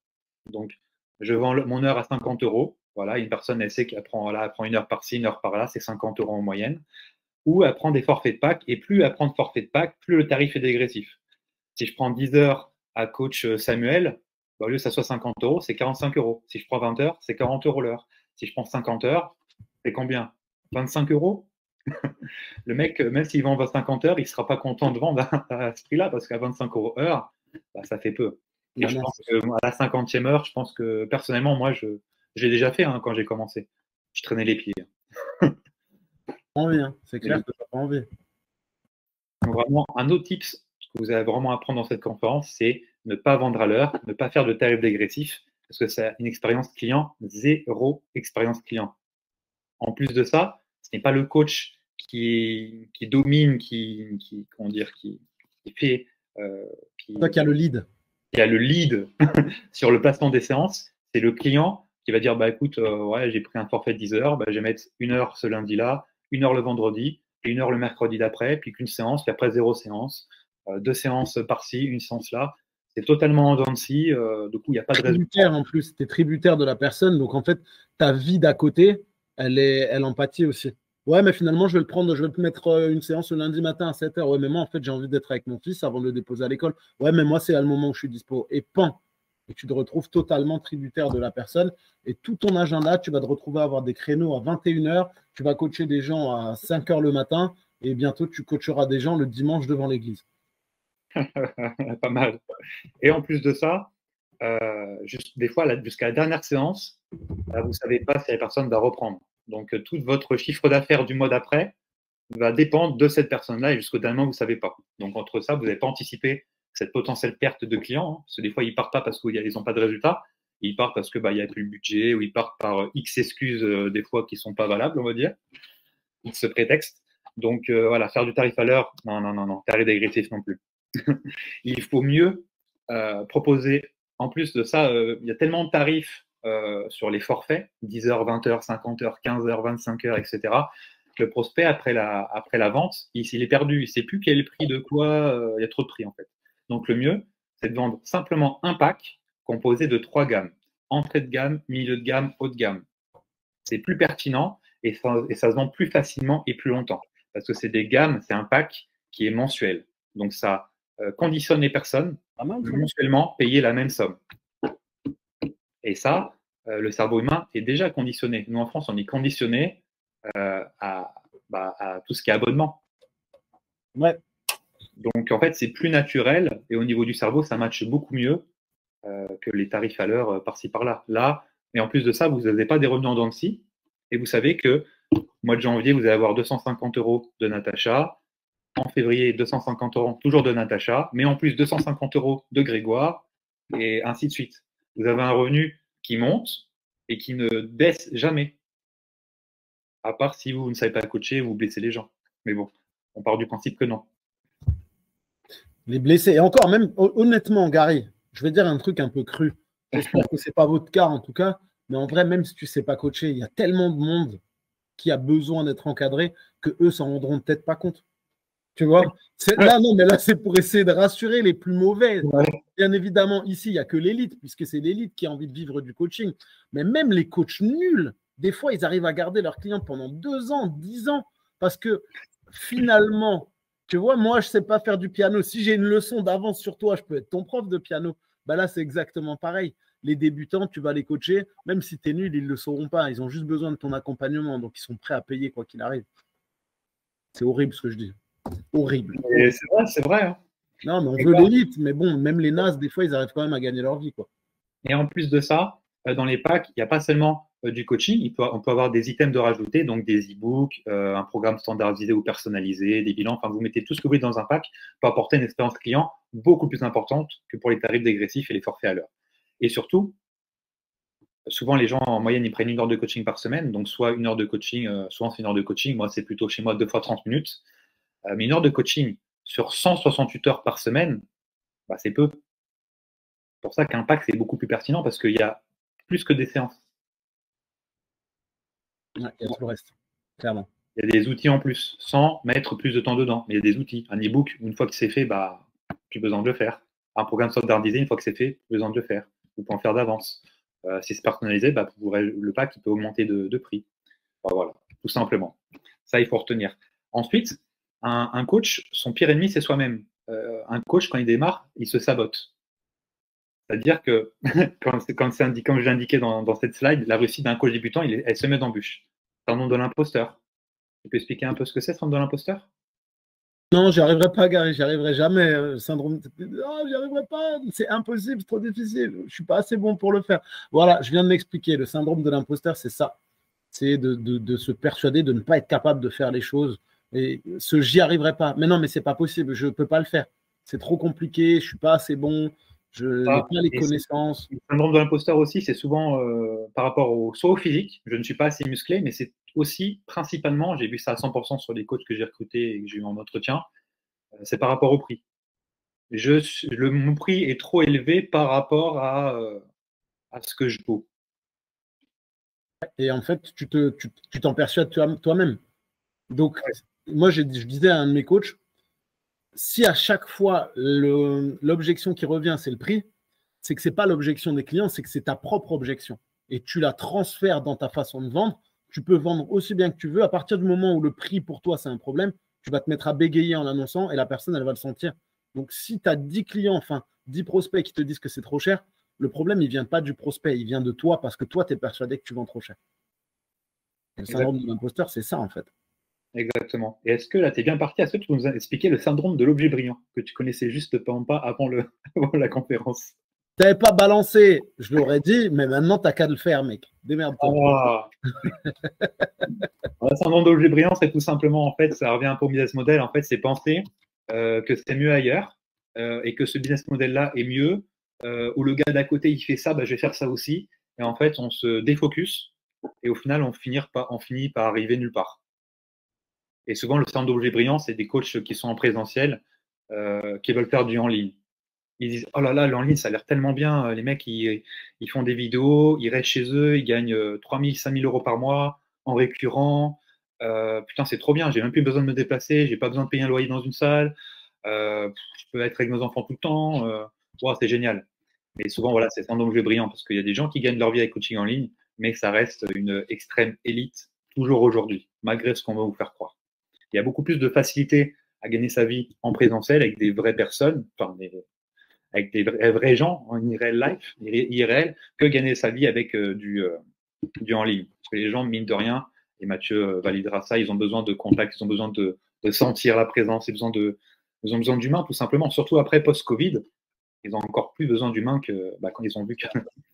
Donc, je vends mon heure à 50 €. Voilà, une personne, elle sait qu'elle prend, elle prend une heure par-ci, une heure par-là, c'est 50 € en moyenne. Ou elle prend des forfaits de Pâques, et plus elle prend de forfaits de Pâques, plus le tarif est dégressif. Si je prends 10 heures à coach Samuel, bah, au lieu que ça soit 50 €, c'est 45 €. Si je prends 20 heures, c'est 40 € l'heure. Si je prends 50 heures, c'est combien? 25 €? Le mec, même s'il vend 50 heures, il ne sera pas content de vendre à ce prix-là, parce qu'à 25 € heure, bah, ça fait peu. Et je pense qu'à la 50e heure, je pense que personnellement, moi, je l'ai déjà fait quand j'ai commencé. Je traînais les pieds. Envie, hein. C'est clair que tu n'as pas envie. Donc, vraiment, un autre tips que vous allez vraiment apprendre dans cette conférence, c'est ne pas vendre à l'heure, ne pas faire de tarifs dégressifs, parce que c'est une expérience client, zéro expérience client. En plus de ça, ce n'est pas le coach qui domine, comment dire, qui fait, Toi qui as le lead. Qui a le lead sur le placement des séances, c'est le client qui va dire, bah écoute, ouais, j'ai pris un forfait de 10 heures, bah, je vais mettre 1 heure ce lundi-là, 1 heure le vendredi, et 1 heure le mercredi d'après, puis qu'une séance, puis après 0 séance, 2 séances par-ci, une séance là. C'est totalement en dents de scie. Du coup, il n'y a pas de résultat. Tributaire en plus, tu es tributaire de la personne. Donc en fait, ta vie d'à côté, elle en pâtit aussi. Ouais, mais finalement, je vais te mettre une séance le lundi matin à 7 h. Ouais, mais moi, en fait, j'ai envie d'être avec mon fils avant de le déposer à l'école. Ouais, mais moi, c'est à le moment où je suis dispo. Et pan! Et tu te retrouves totalement tributaire de la personne. Et tout ton agenda, tu vas te retrouver à avoir des créneaux à 21 h. Tu vas coacher des gens à 5 h le matin. Et bientôt, tu coacheras des gens le dimanche devant l'église. Pas mal. Et en plus de ça, des fois, jusqu'à la dernière séance, vous ne savez pas si la personne va reprendre. Donc, tout votre chiffre d'affaires du mois d'après va dépendre de cette personne-là et jusqu'au dernier moment, vous ne savez pas. Donc, entre ça, vous n'avez pas anticipé cette potentielle perte de clients. Parce que des fois, ils ne partent pas parce qu'ils n'ont pas de résultats. Ils partent parce qu'il n'y a plus le budget ou ils partent par X excuses, des fois, qui ne sont pas valables, on va dire. X prétexte. Donc, voilà, faire du tarif à l'heure, non, tarif dégressif non plus. Il faut mieux proposer, en plus de ça, il y a tellement de tarifs sur les forfaits, 10 h, 20 h, 50 h, 15 h, 25 h, etc., que le prospect, après la vente, il est perdu, il ne sait plus quel est le prix de quoi, il y a trop de prix en fait. Donc le mieux, c'est de vendre simplement un pack composé de 3 gammes. Entrée de gamme, milieu de gamme, haut de gamme. C'est plus pertinent et ça se vend plus facilement et plus longtemps. Parce que c'est des gammes, c'est un pack qui est mensuel. Donc ça conditionne les personnes mensuellement payer la même somme. Et ça, le cerveau humain est déjà conditionné. Nous, en France, on est conditionné à tout ce qui est abonnement. Ouais. Donc, en fait, c'est plus naturel et au niveau du cerveau, ça matche beaucoup mieux que les tarifs à l'heure par-ci par-là. Là, et en plus de ça, vous n'avez pas des revenus en dents de scie et vous savez que mois de janvier, vous allez avoir 250 € de Natacha. En février, 250 € toujours de Natacha, mais en plus 250 € de Grégoire, et ainsi de suite. Vous avez un revenu qui monte et qui ne baisse jamais. À part si vous ne savez pas coacher, vous blessez les gens. Mais bon, on part du principe que non. Les blessés. Et encore, même honnêtement, Gary, je vais dire un truc un peu cru. J'espère que ce n'est pas votre cas en tout cas. Mais en vrai, même si tu ne sais pas coacher, il y a tellement de monde qui a besoin d'être encadré que eux s'en rendront peut-être pas compte. Tu vois? Là, non, mais là, c'est pour essayer de rassurer les plus mauvais. Ouais. Bien évidemment, ici, il n'y a que l'élite, puisque c'est l'élite qui a envie de vivre du coaching. Mais même les coachs nuls, des fois, ils arrivent à garder leurs clients pendant 2 ans, 10 ans, parce que finalement, tu vois, moi, je ne sais pas faire du piano. Si j'ai une leçon d'avance sur toi, je peux être ton prof de piano. Bah là, c'est exactement pareil. Les débutants, tu vas les coacher, même si tu es nul, ils ne le sauront pas. Ils ont juste besoin de ton accompagnement, donc ils sont prêts à payer quoi qu'il arrive. C'est horrible ce que je dis. Horrible. C'est vrai. Hein. Non, mais on veut l'élite, mais bon, même les nazes, des fois, ils arrivent quand même à gagner leur vie, quoi. Et en plus de ça, dans les packs, il n'y a pas seulement du coaching, on peut avoir des items de rajouter, donc des e-books, un programme standardisé ou personnalisé, des bilans, enfin vous mettez tout ce que vous voulez dans un pack pour apporter une expérience client beaucoup plus importante que pour les tarifs dégressifs et les forfaits à l'heure. Et surtout, souvent les gens en moyenne ils prennent 1 heure de coaching par semaine, donc soit 1 heure de coaching, souvent c'est 1 heure de coaching, moi c'est plutôt chez moi 2 fois 30 minutes, mais 1 heure de coaching sur 168 heures par semaine, bah, c'est peu. C'est pour ça qu'un pack c'est beaucoup plus pertinent parce qu'il y a plus que des séances. Ouais, il y a tout le reste, clairement. Il y a des outils en plus, sans mettre plus de temps dedans. Mais il y a des outils. Un e-book, une fois que c'est fait, bah, plus besoin de le faire. Un programme standardisé, une fois que c'est fait, plus besoin de le faire. Vous pouvez en faire d'avance. Si c'est personnalisé, bah, le pack il peut augmenter de prix. Bah, voilà, tout simplement. Ça, il faut retenir. Ensuite, un coach, son pire ennemi, c'est soi-même. Un coach, quand il démarre, il se sabote. C'est-à-dire que, comme je l'ai indiqué dans cette slide, la réussite d'un coach débutant, elle se met d'embûches. C'est un nom de l'imposteur. Tu peux expliquer un peu ce que c'est, syndrome de l'imposteur? Non, j'y arriverai pas, Gary, j'y arriverai jamais. Syndrome. Oh, j'y arriverai pas, c'est impossible, c'est trop difficile. Je suis pas assez bon pour le faire. Voilà, je viens de m'expliquer. Le syndrome de l'imposteur, c'est ça. C'est de se persuader de ne pas être capable de faire les choses. Et j'y arriverai pas. Mais non, mais c'est pas possible, je peux pas le faire. C'est trop compliqué, je suis pas assez bon, je n'ai pas les connaissances. Le syndrome de l'imposteur aussi, c'est souvent par rapport soit au physique, je ne suis pas assez musclé, mais c'est aussi principalement, j'ai vu ça à 100% sur les coachs que j'ai recrutés et que j'ai eu en entretien, c'est par rapport au prix. Mon prix est trop élevé par rapport à ce que je vaux. Et en fait, tu t'en persuades toi-même. Donc, moi, je disais à un de mes coachs, si à chaque fois l'objection qui revient, c'est le prix, c'est que ce n'est pas l'objection des clients, c'est que c'est ta propre objection. Et tu la transfères dans ta façon de vendre. Tu peux vendre aussi bien que tu veux. À partir du moment où le prix pour toi, c'est un problème, tu vas te mettre à bégayer en l'annonçant et la personne, elle va le sentir. Donc, si tu as 10 clients, enfin 10 prospects qui te disent que c'est trop cher, le problème, il ne vient pas du prospect, il vient de toi parce que toi, tu es persuadé que tu vends trop cher. Et le syndrome de l'imposteur, c'est ça en fait. Exactement. Et est-ce que là, tu es bien parti? Est-ce que tu peux nous expliquer le syndrome de l'objet brillant que tu connaissais juste pas avant, avant la conférence? Tu n'avais pas balancé, je l'aurais dit, mais maintenant, tu n'as qu'à le faire, mec. Démerde-toi. Ah. Le syndrome de l'objet brillant, c'est tout simplement, en fait, ça revient un peu au business model. En fait, c'est penser que c'est mieux ailleurs et que ce business model-là est mieux, où le gars d'à côté, il fait ça, bah, je vais faire ça aussi. Et en fait, on se défocus et au final, on finit par arriver nulle part. Et souvent, le syndrome d'objet brillant, c'est des coachs qui sont en présentiel, qui veulent faire du en ligne. Ils disent, oh là là, le en ligne, ça a l'air tellement bien. Les mecs, ils font des vidéos, ils restent chez eux, ils gagnent 3 000, 5 000 euros par mois en récurrent. Putain, c'est trop bien, j'ai même plus besoin de me déplacer, j'ai pas besoin de payer un loyer dans une salle. Je peux être avec mes enfants tout le temps. Wow, c'est génial. Mais souvent, voilà, c'est un objet brillant parce qu'il y a des gens qui gagnent leur vie avec coaching en ligne, mais ça reste une extrême élite toujours aujourd'hui, malgré ce qu'on va vous faire croire. Il y a beaucoup plus de facilité à gagner sa vie en présentiel avec des vraies personnes, enfin, avec des vrais gens en IRL, que gagner sa vie avec du en ligne. Parce que les gens, mine de rien, et Mathieu validera ça, ils ont besoin de contact, ils ont besoin de sentir la présence, ils ont besoin d'humain, tout simplement. Surtout après post-Covid, ils ont encore plus besoin d'humain que quand ils ont vu que.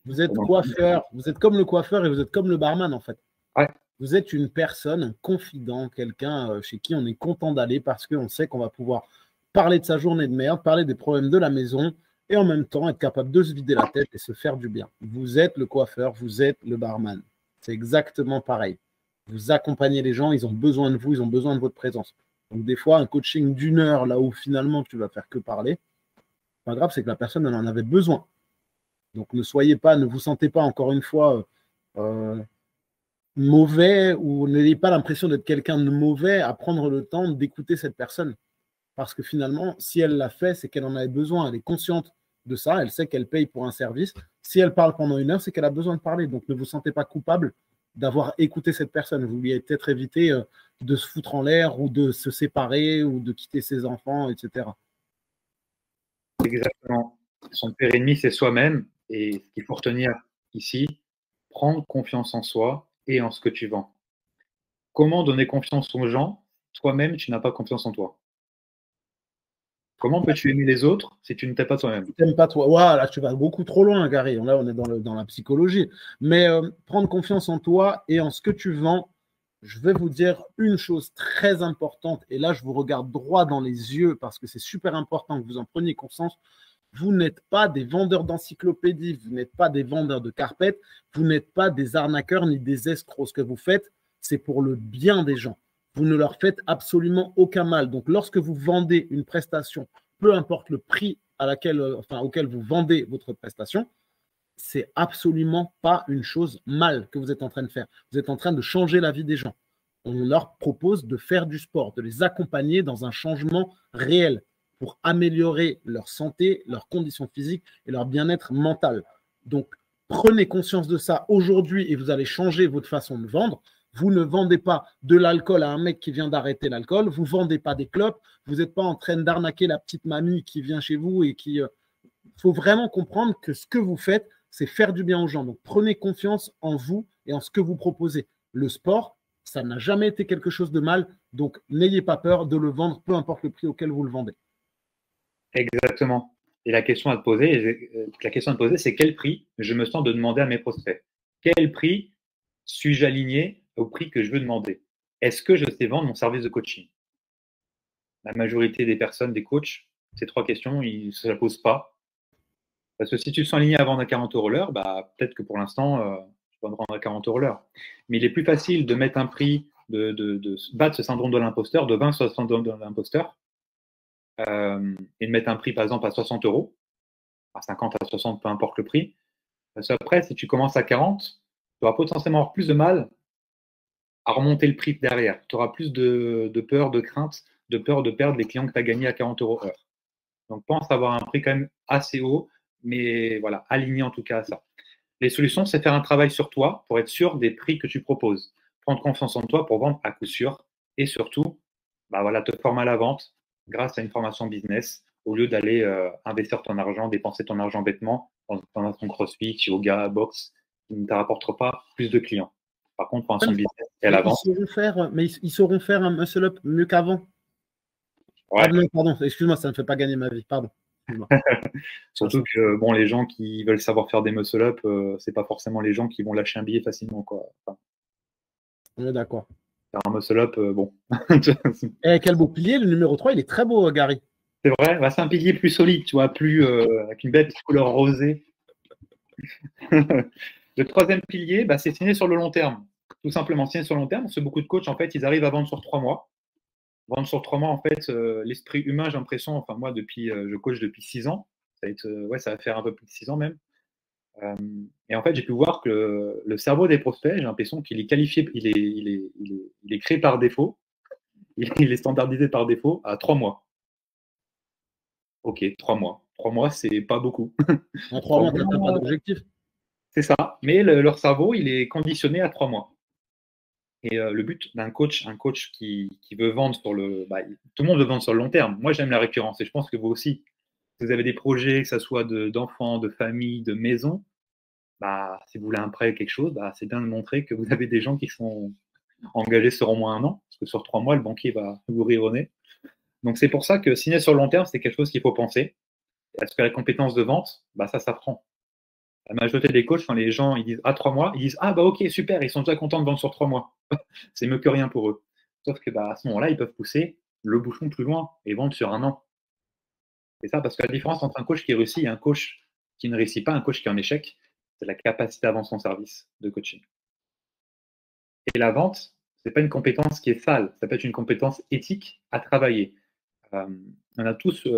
Vous êtes coiffeur, vous êtes comme le coiffeur et vous êtes comme le barman, en fait. Ouais. Vous êtes une personne, un confident, quelqu'un chez qui on est content d'aller parce qu'on sait qu'on va pouvoir parler de sa journée de merde, parler des problèmes de la maison et en même temps être capable de se vider la tête et se faire du bien. Vous êtes le coiffeur, vous êtes le barman. C'est exactement pareil. Vous accompagnez les gens, ils ont besoin de vous, ils ont besoin de votre présence. Donc des fois, un coaching d'1 heure, là où finalement tu vas faire que parler, pas grave, c'est que la personne elle en avait besoin. Donc ne vous sentez pas encore une fois mauvais ou n'ayez pas l'impression d'être quelqu'un de mauvais à prendre le temps d'écouter cette personne. Parce que finalement, si elle l'a fait, c'est qu'elle en avait besoin. Elle est consciente de ça. Elle sait qu'elle paye pour un service. Si elle parle pendant 1 heure, c'est qu'elle a besoin de parler. Donc, ne vous sentez pas coupable d'avoir écouté cette personne. Vous lui avez peut-être évité de se foutre en l'air ou de se séparer ou de quitter ses enfants, etc. Exactement. Son père ennemi, c'est soi-même. Et ce qu'il faut retenir ici, prendre confiance en soi et en ce que tu vends. Comment donner confiance aux gens? Toi-même, tu n'as pas confiance en toi. Comment peux-tu aimer les autres si tu ne t'aimes pas toi-même? Tu t'aimes pas toi. Ouais, là, tu vas beaucoup trop loin, Gary. Là, on est dans la psychologie. Mais prendre confiance en toi et en ce que tu vends, je vais vous dire une chose très importante. Et là, je vous regarde droit dans les yeux parce que c'est super important que vous en preniez conscience. Vous n'êtes pas des vendeurs d'encyclopédies, vous n'êtes pas des vendeurs de carpettes, vous n'êtes pas des arnaqueurs ni des escrocs. Ce que vous faites, c'est pour le bien des gens. Vous ne leur faites absolument aucun mal. Donc, lorsque vous vendez une prestation, peu importe le prix auquel vous vendez votre prestation, c'est absolument pas une chose mal que vous êtes en train de faire. Vous êtes en train de changer la vie des gens. On leur propose de faire du sport, de les accompagner dans un changement réel pour améliorer leur santé, leurs conditions physiques et leur bien-être mental. Donc, prenez conscience de ça aujourd'hui et vous allez changer votre façon de vendre. Vous ne vendez pas de l'alcool à un mec qui vient d'arrêter l'alcool. Vous ne vendez pas des clopes. Vous n'êtes pas en train d'arnaquer la petite mamie qui vient chez vous et qui… Il faut vraiment comprendre que ce que vous faites, c'est faire du bien aux gens. Donc, prenez confiance en vous et en ce que vous proposez. Le sport, ça n'a jamais été quelque chose de mal. Donc, n'ayez pas peur de le vendre, peu importe le prix auquel vous le vendez. Exactement. Et la question à te poser, c'est quel prix je me sens de demander à mes prospects? Quel prix suis-je aligné au prix que je veux demander? Est-ce que je sais vendre mon service de coaching? La majorité des personnes, des coachs, ces 3 questions, ils ne se la posent pas. Parce que si tu te sens aligné à vendre à 40 € l'heure, bah, peut-être que pour l'instant, tu vas vendre à 40 € l'heure. Mais il est plus facile de mettre un prix, de battre ce syndrome de l'imposteur, de vaincre ce syndrome de l'imposteur, et de mettre un prix, par exemple, à 60 €, à 50, à 60, peu importe le prix. Parce qu'après, si tu commences à 40, tu auras potentiellement avoir plus de mal à remonter le prix derrière. Tu auras plus de peur, de crainte de peur de perdre les clients que tu as gagnés à 40 € heure. Donc, pense avoir un prix quand même assez haut, mais voilà, aligné en tout cas à ça. Les solutions, c'est faire un travail sur toi pour être sûr des prix que tu proposes. Prendre confiance en toi pour vendre à coup sûr. Et surtout, bah voilà, te former à la vente grâce à une formation business au lieu d'aller investir ton argent, dépenser ton argent bêtement dans ton crossfit, yoga, boxe, qui ne te rapportera pas plus de clients. Par contre, formation business et à la vente. Ils sauront faire un muscle-up mieux qu'avant. Ouais. Pardon, excuse-moi, ça ne me fait pas gagner ma vie. Pardon. Surtout que bon, les gens qui veulent savoir faire des muscle-up, c'est pas forcément les gens qui vont lâcher un billet facilement, quoi. Enfin, on est d'accord. faire un muscle-up, bon. Quel beau pilier, le numéro 3, il est très beau, Gary. C'est vrai, bah, c'est un pilier plus solide, tu vois, plus avec une belle couleur rosée. Le troisième pilier, bah, c'est signer sur le long terme. Tout simplement, signer sur le long terme, parce que beaucoup de coachs, en fait, ils arrivent à vendre sur 3 mois. Vendre sur 3 mois, en fait, l'esprit humain, j'ai l'impression, enfin moi, je coach depuis 6 ans. Ça va faire un peu plus de 6 ans même. Et en fait, j'ai pu voir que le cerveau des prospects, j'ai l'impression qu'il est qualifié, il est créé par défaut, il est standardisé par défaut à 3 mois. Ok, 3 mois. 3 mois, c'est pas beaucoup. En 3 mois, tu n'as pas d'objectif. C'est ça. Mais leur cerveau, il est conditionné à 3 mois. Et le but d'un coach, un coach qui veut vendre sur le. Bah, tout le monde veut vendre sur le long terme. Moi, j'aime la récurrence et je pense que vous aussi. Si vous avez des projets, que ce soit d'enfants, de famille, de maison, bah, si vous voulez un prêt, quelque chose, bah, c'est bien de montrer que vous avez des gens qui sont engagés sur au moins 1 an. Parce que sur 3 mois, le banquier va vous rire au nez. Donc, c'est pour ça que signer sur le long terme, c'est quelque chose qu'il faut penser. Parce que la compétence de vente, bah, ça s'apprend. La majorité des coachs, quand les gens ils disent 3 mois, ils disent bah ok, super, ils sont déjà contents de vendre sur 3 mois. C'est mieux que rien pour eux. Sauf que bah, à ce moment-là, ils peuvent pousser le bouchon plus loin et vendre sur 1 an. C'est ça, parce que la différence entre un coach qui réussit et un coach qui ne réussit pas, un coach qui est en échec, c'est la capacité à vendre son service de coaching. Et la vente, c'est pas une compétence qui est sale, ça peut être une compétence éthique à travailler. On a tous,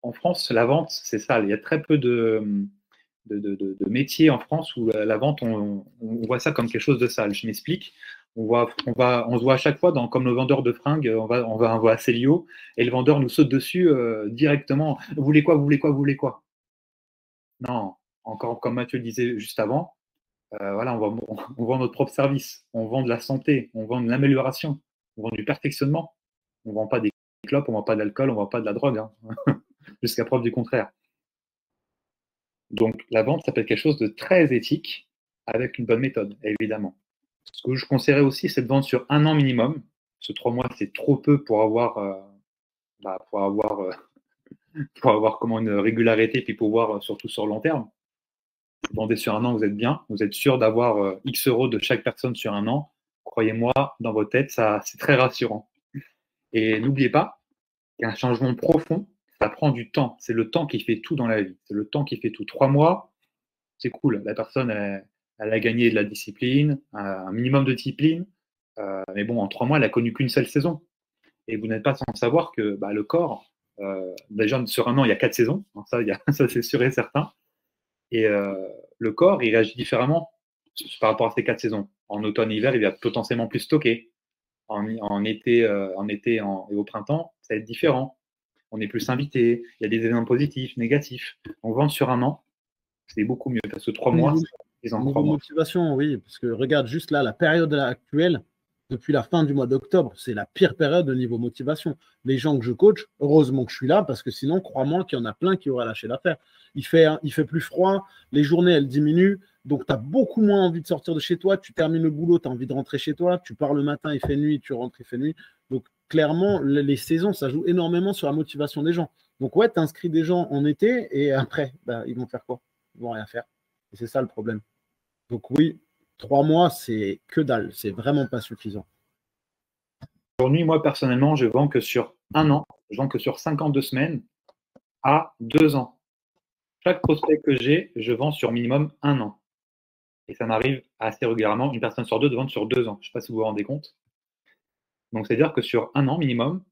en France, la vente, c'est sale. Il y a très peu de métiers en France où la vente, on voit ça comme quelque chose de sale. Je m'explique. On se voit à chaque fois, comme le vendeur de fringues, on va à Célio et le vendeur nous saute dessus directement. Vous voulez quoi, vous voulez quoi, vous voulez quoi? Non, encore comme Mathieu disait juste avant, voilà, on vend notre propre service, on vend de la santé, on vend de l'amélioration, on vend du perfectionnement. On ne vend pas des clopes, on ne vend pas de l'alcool, on ne vend pas de la drogue, hein. Jusqu'à preuve du contraire. Donc la vente, ça peut être quelque chose de très éthique avec une bonne méthode, évidemment. Ce que je conseillerais aussi, c'est de vendre sur 1 an minimum. Ce 3 mois, c'est trop peu pour avoir, pour avoir comment une régularité, puis pouvoir surtout sur le long terme. Vous vendez sur 1 an, vous êtes bien, vous êtes sûr d'avoir X euros de chaque personne sur 1 an. Croyez-moi, dans votre tête, ça, c'est très rassurant. Et n'oubliez pas qu'un changement profond, ça prend du temps. C'est le temps qui fait tout dans la vie. C'est le temps qui fait tout. 3 mois, c'est cool. La personne, elle a gagné de la discipline, un minimum de discipline. Mais bon, en 3 mois, elle a connu qu'une seule saison. Et vous n'êtes pas sans savoir que bah, le corps, déjà sur 1 an, il y a 4 saisons. Ça, ça c'est sûr et certain. Et le corps, il réagit différemment par rapport à ces 4 saisons. En automne, hiver, il va potentiellement plus stocker. En été, et au printemps, ça va être différent. On est plus invité. Il y a des éléments positifs, négatifs. On vend sur 1 an, c'est beaucoup mieux parce que 3 mois, c'est en 3 mois. Motivation, oui, parce que regarde juste là, la période actuelle, depuis la fin du mois d'octobre, c'est la pire période au niveau motivation. Les gens que je coach, heureusement que je suis là, parce que sinon, crois-moi qu'il y en a plein qui auraient lâché l'affaire. Il fait plus froid, les journées, elles diminuent, donc tu as beaucoup moins envie de sortir de chez toi, tu termines le boulot, tu as envie de rentrer chez toi, tu pars le matin, il fait nuit, tu rentres, il fait nuit. Donc clairement, les saisons, ça joue énormément sur la motivation des gens. Donc ouais, tu inscris des gens en été, et après, bah, ils vont faire quoi? Ils vont rien faire. Et c'est ça le problème. Donc oui, 3 mois, c'est que dalle. C'est vraiment pas suffisant. Aujourd'hui, moi, personnellement, je vends que sur 1 an, je vends que sur 52 semaines à 2 ans. Chaque prospect que j'ai, je vends sur minimum 1 an. Et ça m'arrive assez régulièrement, une personne sur deux de vendre sur 2 ans. Je ne sais pas si vous vous rendez compte. Donc, c'est-à-dire que sur 1 an minimum,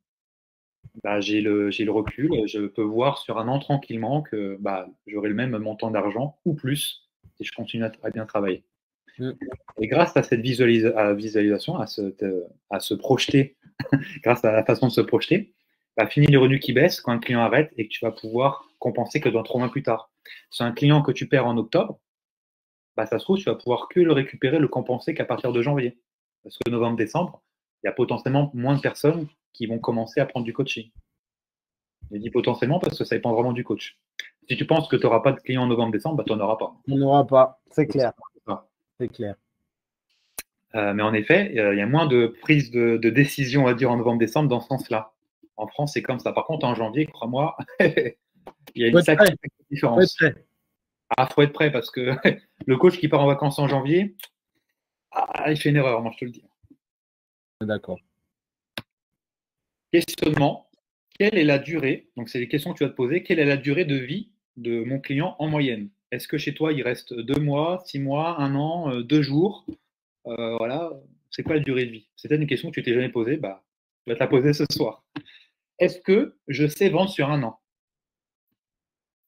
bah, j'ai le recul. Je peux voir sur 1 an tranquillement que bah, j'aurai le même montant d'argent ou plus si je continue à bien travailler. Mm. Et grâce à cette visualisation, à se projeter, grâce à la façon de se projeter, bah, fini les revenus qui baissent quand un client arrête et que tu vas pouvoir compenser que dans 3 mois plus tard. C'est un client que tu perds en octobre, bah, ça se trouve, tu vas pouvoir que le récupérer, le compenser qu'à partir de janvier. Parce que novembre, décembre, il y a potentiellement moins de personnes qui vont commencer à prendre du coaching. Je dis potentiellement parce que ça dépend vraiment du coach. Si tu penses que tu n'auras pas de clients en novembre, décembre, bah, tu n'en auras pas. On n'aura pas, c'est clair. C'est clair. Mais en effet, il y a moins de prise de décision, on va dire, en novembre, décembre dans ce sens-là. En France, c'est comme ça. Par contre, en janvier, crois-moi, il y a une sacrée différence. Ah, faut être prêt parce que le coach qui part en vacances en janvier, il fait une erreur, moi je te le dis. D'accord. Questionnement. Quelle est la durée? Donc, c'est les questions que tu vas te poser. Quelle est la durée de vie de mon client en moyenne? Est-ce que chez toi, il reste 2 mois, 6 mois, 1 an, 2 jours? Voilà. C'est quoi la durée de vie? C'est peut-être une question que tu t'es jamais posée. Bah, je vais te la poser ce soir. Est-ce que je sais vendre sur 1 an?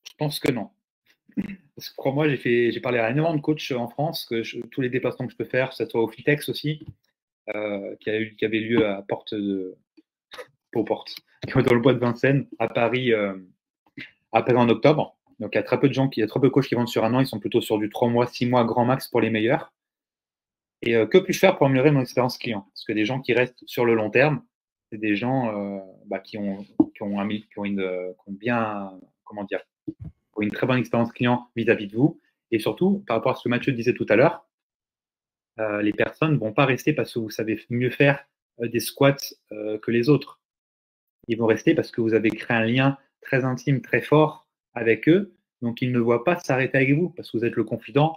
Je pense que non. Parce que crois-moi, j'ai parlé à énormément de coachs en France, tous les déplacements que je peux faire, que ce soit au Fitex aussi, qui avait lieu à Porte de, pas aux portes, dans le bois de Vincennes, à Paris, en octobre. Donc il y a très peu de coachs qui vendent sur 1 an, ils sont plutôt sur du 3 mois, 6 mois, grand max pour les meilleurs. Et que puis-je faire pour améliorer mon expérience client? Parce que des gens qui restent sur le long terme, c'est des gens qui ont bien, comment dire, une très bonne expérience client vis-à-vis de vous. Et surtout, par rapport à ce que Mathieu disait tout à l'heure, les personnes ne vont pas rester parce que vous savez mieux faire des squats que les autres. Ils vont rester parce que vous avez créé un lien très intime, très fort avec eux. Donc, ils ne voient pas s'arrêter avec vous parce que vous êtes le confident.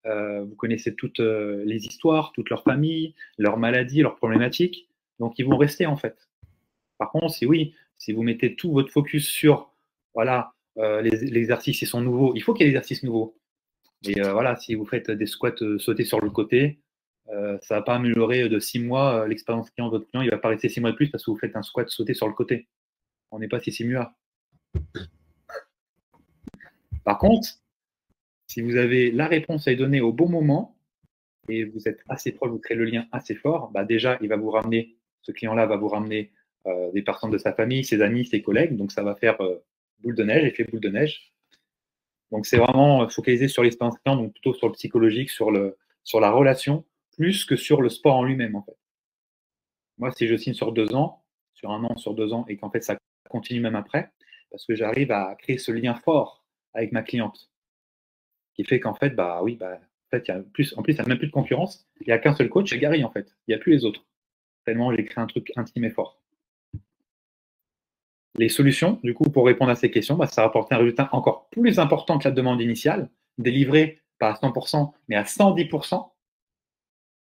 Vous connaissez toutes les histoires, toute leur famille, leurs maladies, leurs problématiques. Donc, ils vont rester en fait. Par contre, si vous mettez tout votre focus sur, voilà, les exercices, ils sont nouveaux, il faut qu'il y ait des exercices nouveaux. Et voilà, si vous faites des squats sauter sur le côté, ça ne va pas améliorer de 6 mois l'expérience client de votre client. Il ne va pas rester 6 mois de plus parce que vous faites un squat sauter sur le côté. On n'est pas si simula. Par contre, si vous avez la réponse à y donner au bon moment et vous êtes assez proche, vous créez le lien assez fort, bah déjà, ce client-là va vous ramener des personnes de sa famille, ses amis, ses collègues. Donc, ça va faire boule de neige, effet boule de neige. Donc, c'est vraiment focalisé sur l'expérience client, donc plutôt sur le psychologique, sur la relation, plus que sur le sport en lui-même, en fait. Moi, si je signe sur 2 ans, sur 1 an, sur 2 ans, et qu'en fait, ça continue même après, parce que j'arrive à créer ce lien fort avec ma cliente, qui fait qu'en fait, bah oui, bah, en fait, en plus, il n'y a même plus de concurrence. Il n'y a qu'un seul coach, c'est Gary, en fait. Il n'y a plus les autres. Tellement j'ai créé un truc intime et fort. Les solutions, du coup, pour répondre à ces questions, bah, ça rapporte un résultat encore plus important que la demande initiale, délivré pas à 100%, mais à 110%.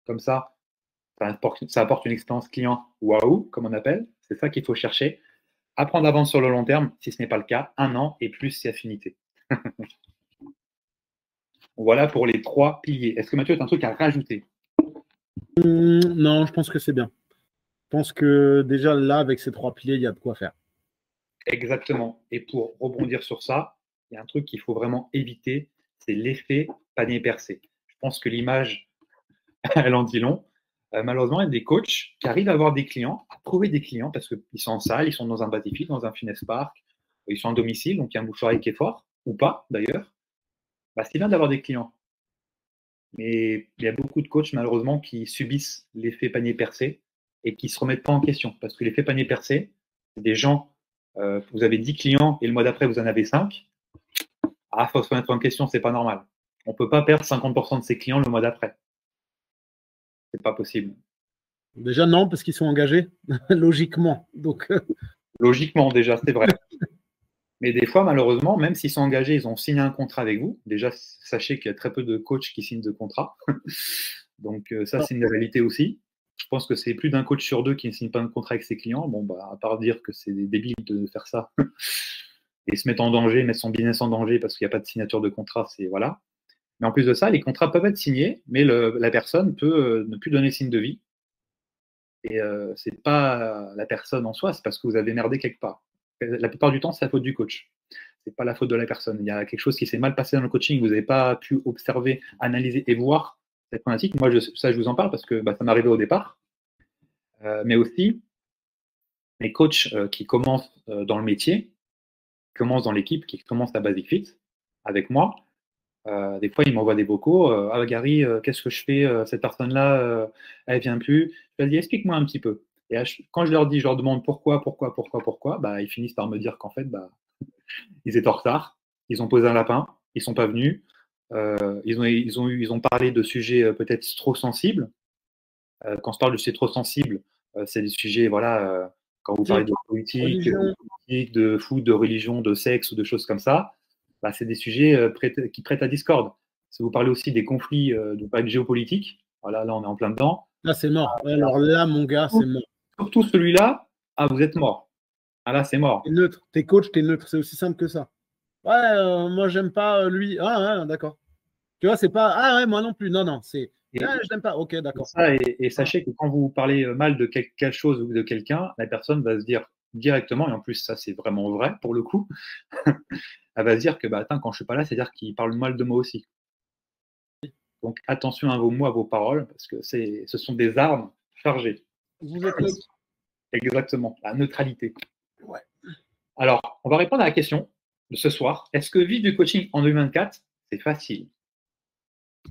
Comme ça apporte une expérience client waouh, comme on appelle. C'est ça qu'il faut chercher. Apprendre à vendre sur le long terme, si ce n'est pas le cas, 1 an et plus, c'est affinité. Voilà pour les 3 piliers. Est-ce que Mathieu, tu as un truc à rajouter? Non, je pense que c'est bien. Je pense que déjà là, avec ces 3 piliers, il y a de quoi faire. Exactement. Et pour rebondir sur ça, il y a un truc qu'il faut vraiment éviter, c'est l'effet panier percé. Je pense que l'image, elle en dit long. Malheureusement, il y a des coachs qui arrivent à avoir des clients, à trouver des clients parce qu'ils sont en salle, ils sont dans un basifique, dans un fitness park, ils sont en domicile, donc il y a un bouche à oreille qui est fort, ou pas d'ailleurs. Bah, c'est bien d'avoir des clients. Mais il y a beaucoup de coachs, malheureusement, qui subissent l'effet panier percé et qui ne se remettent pas en question. Parce que l'effet panier percé, c'est des gens, vous avez 10 clients et le mois d'après, vous en avez 5. Ah, il faut se remettre en question, c'est pas normal. On ne peut pas perdre 50% de ses clients le mois d'après. C'est pas possible. Déjà, non, parce qu'ils sont engagés, logiquement. Donc, Logiquement, déjà, c'est vrai. Mais des fois, malheureusement, même s'ils sont engagés, ils ont signé un contrat avec vous. Déjà, sachez qu'il y a très peu de coachs qui signent de contrat. Donc, ça, c'est une réalité aussi. Je pense que c'est plus d'un coach sur 2 qui ne signe pas de contrat avec ses clients. Bon, bah, à part dire que c'est des débiles de faire ça et se mettre en danger, mettre son business en danger parce qu'il n'y a pas de signature de contrat, c'est voilà. Mais en plus de ça, les contrats peuvent être signés, mais la personne peut ne plus donner signe de vie. Et c'est pas la personne en soi, c'est parce que vous avez merdé quelque part. La plupart du temps, c'est la faute du coach. C'est pas la faute de la personne. Il y a quelque chose qui s'est mal passé dans le coaching, vous n'avez pas pu observer, analyser et voir. cette problématique. Moi, ça, je vous en parle parce que ça m'est arrivé au départ. Mais aussi, les coachs qui commencent dans le métier, qui commencent dans l'équipe, qui commencent à Basic Fit avec moi, des fois, ils m'envoient des vocaux. Ah, Gary, qu'est-ce que je fais? Cette personne-là, elle vient plus. Je leur dis, explique-moi un petit peu. Et quand je leur dis, je leur demande pourquoi, ils finissent par me dire qu'en fait, ils étaient en retard. Ils ont posé un lapin. Ils sont pas venus. Ils ont parlé de sujets peut-être trop sensibles. Quand je parle de sujets trop sensibles, c'est des sujets, voilà, quand vous parlez de politique, de foot, de religion, de sexe ou de choses comme ça, c'est des sujets qui prêtent à discorde. Si vous parlez aussi des conflits de géopolitique, voilà, là on est en plein dedans. Là c'est mort. Alors là, mon gars, c'est mort. Surtout celui-là, vous êtes mort. Ah là, c'est mort. T'es neutre. T'es coach, t'es neutre. C'est aussi simple que ça. Ouais, moi j'aime pas lui. Ah ouais, d'accord. Tu vois, c'est pas ah ouais, moi non plus. Non, c'est je n'aime pas. Ok, d'accord. Et sachez que quand vous parlez mal de quelque chose ou de quelqu'un, la personne va se dire directement, et en plus ça c'est vraiment vrai pour le coup, elle va se dire que attends, quand je suis pas là, c'est-à-dire qu'il parle mal de moi aussi. Donc attention à vos mots, à vos paroles, parce que ce sont des armes chargées. Vous êtes neutre. Exactement, la neutralité. Ouais. Alors, on va répondre à la question de ce soir. Est-ce que vivre du coaching en 2024, c'est facile?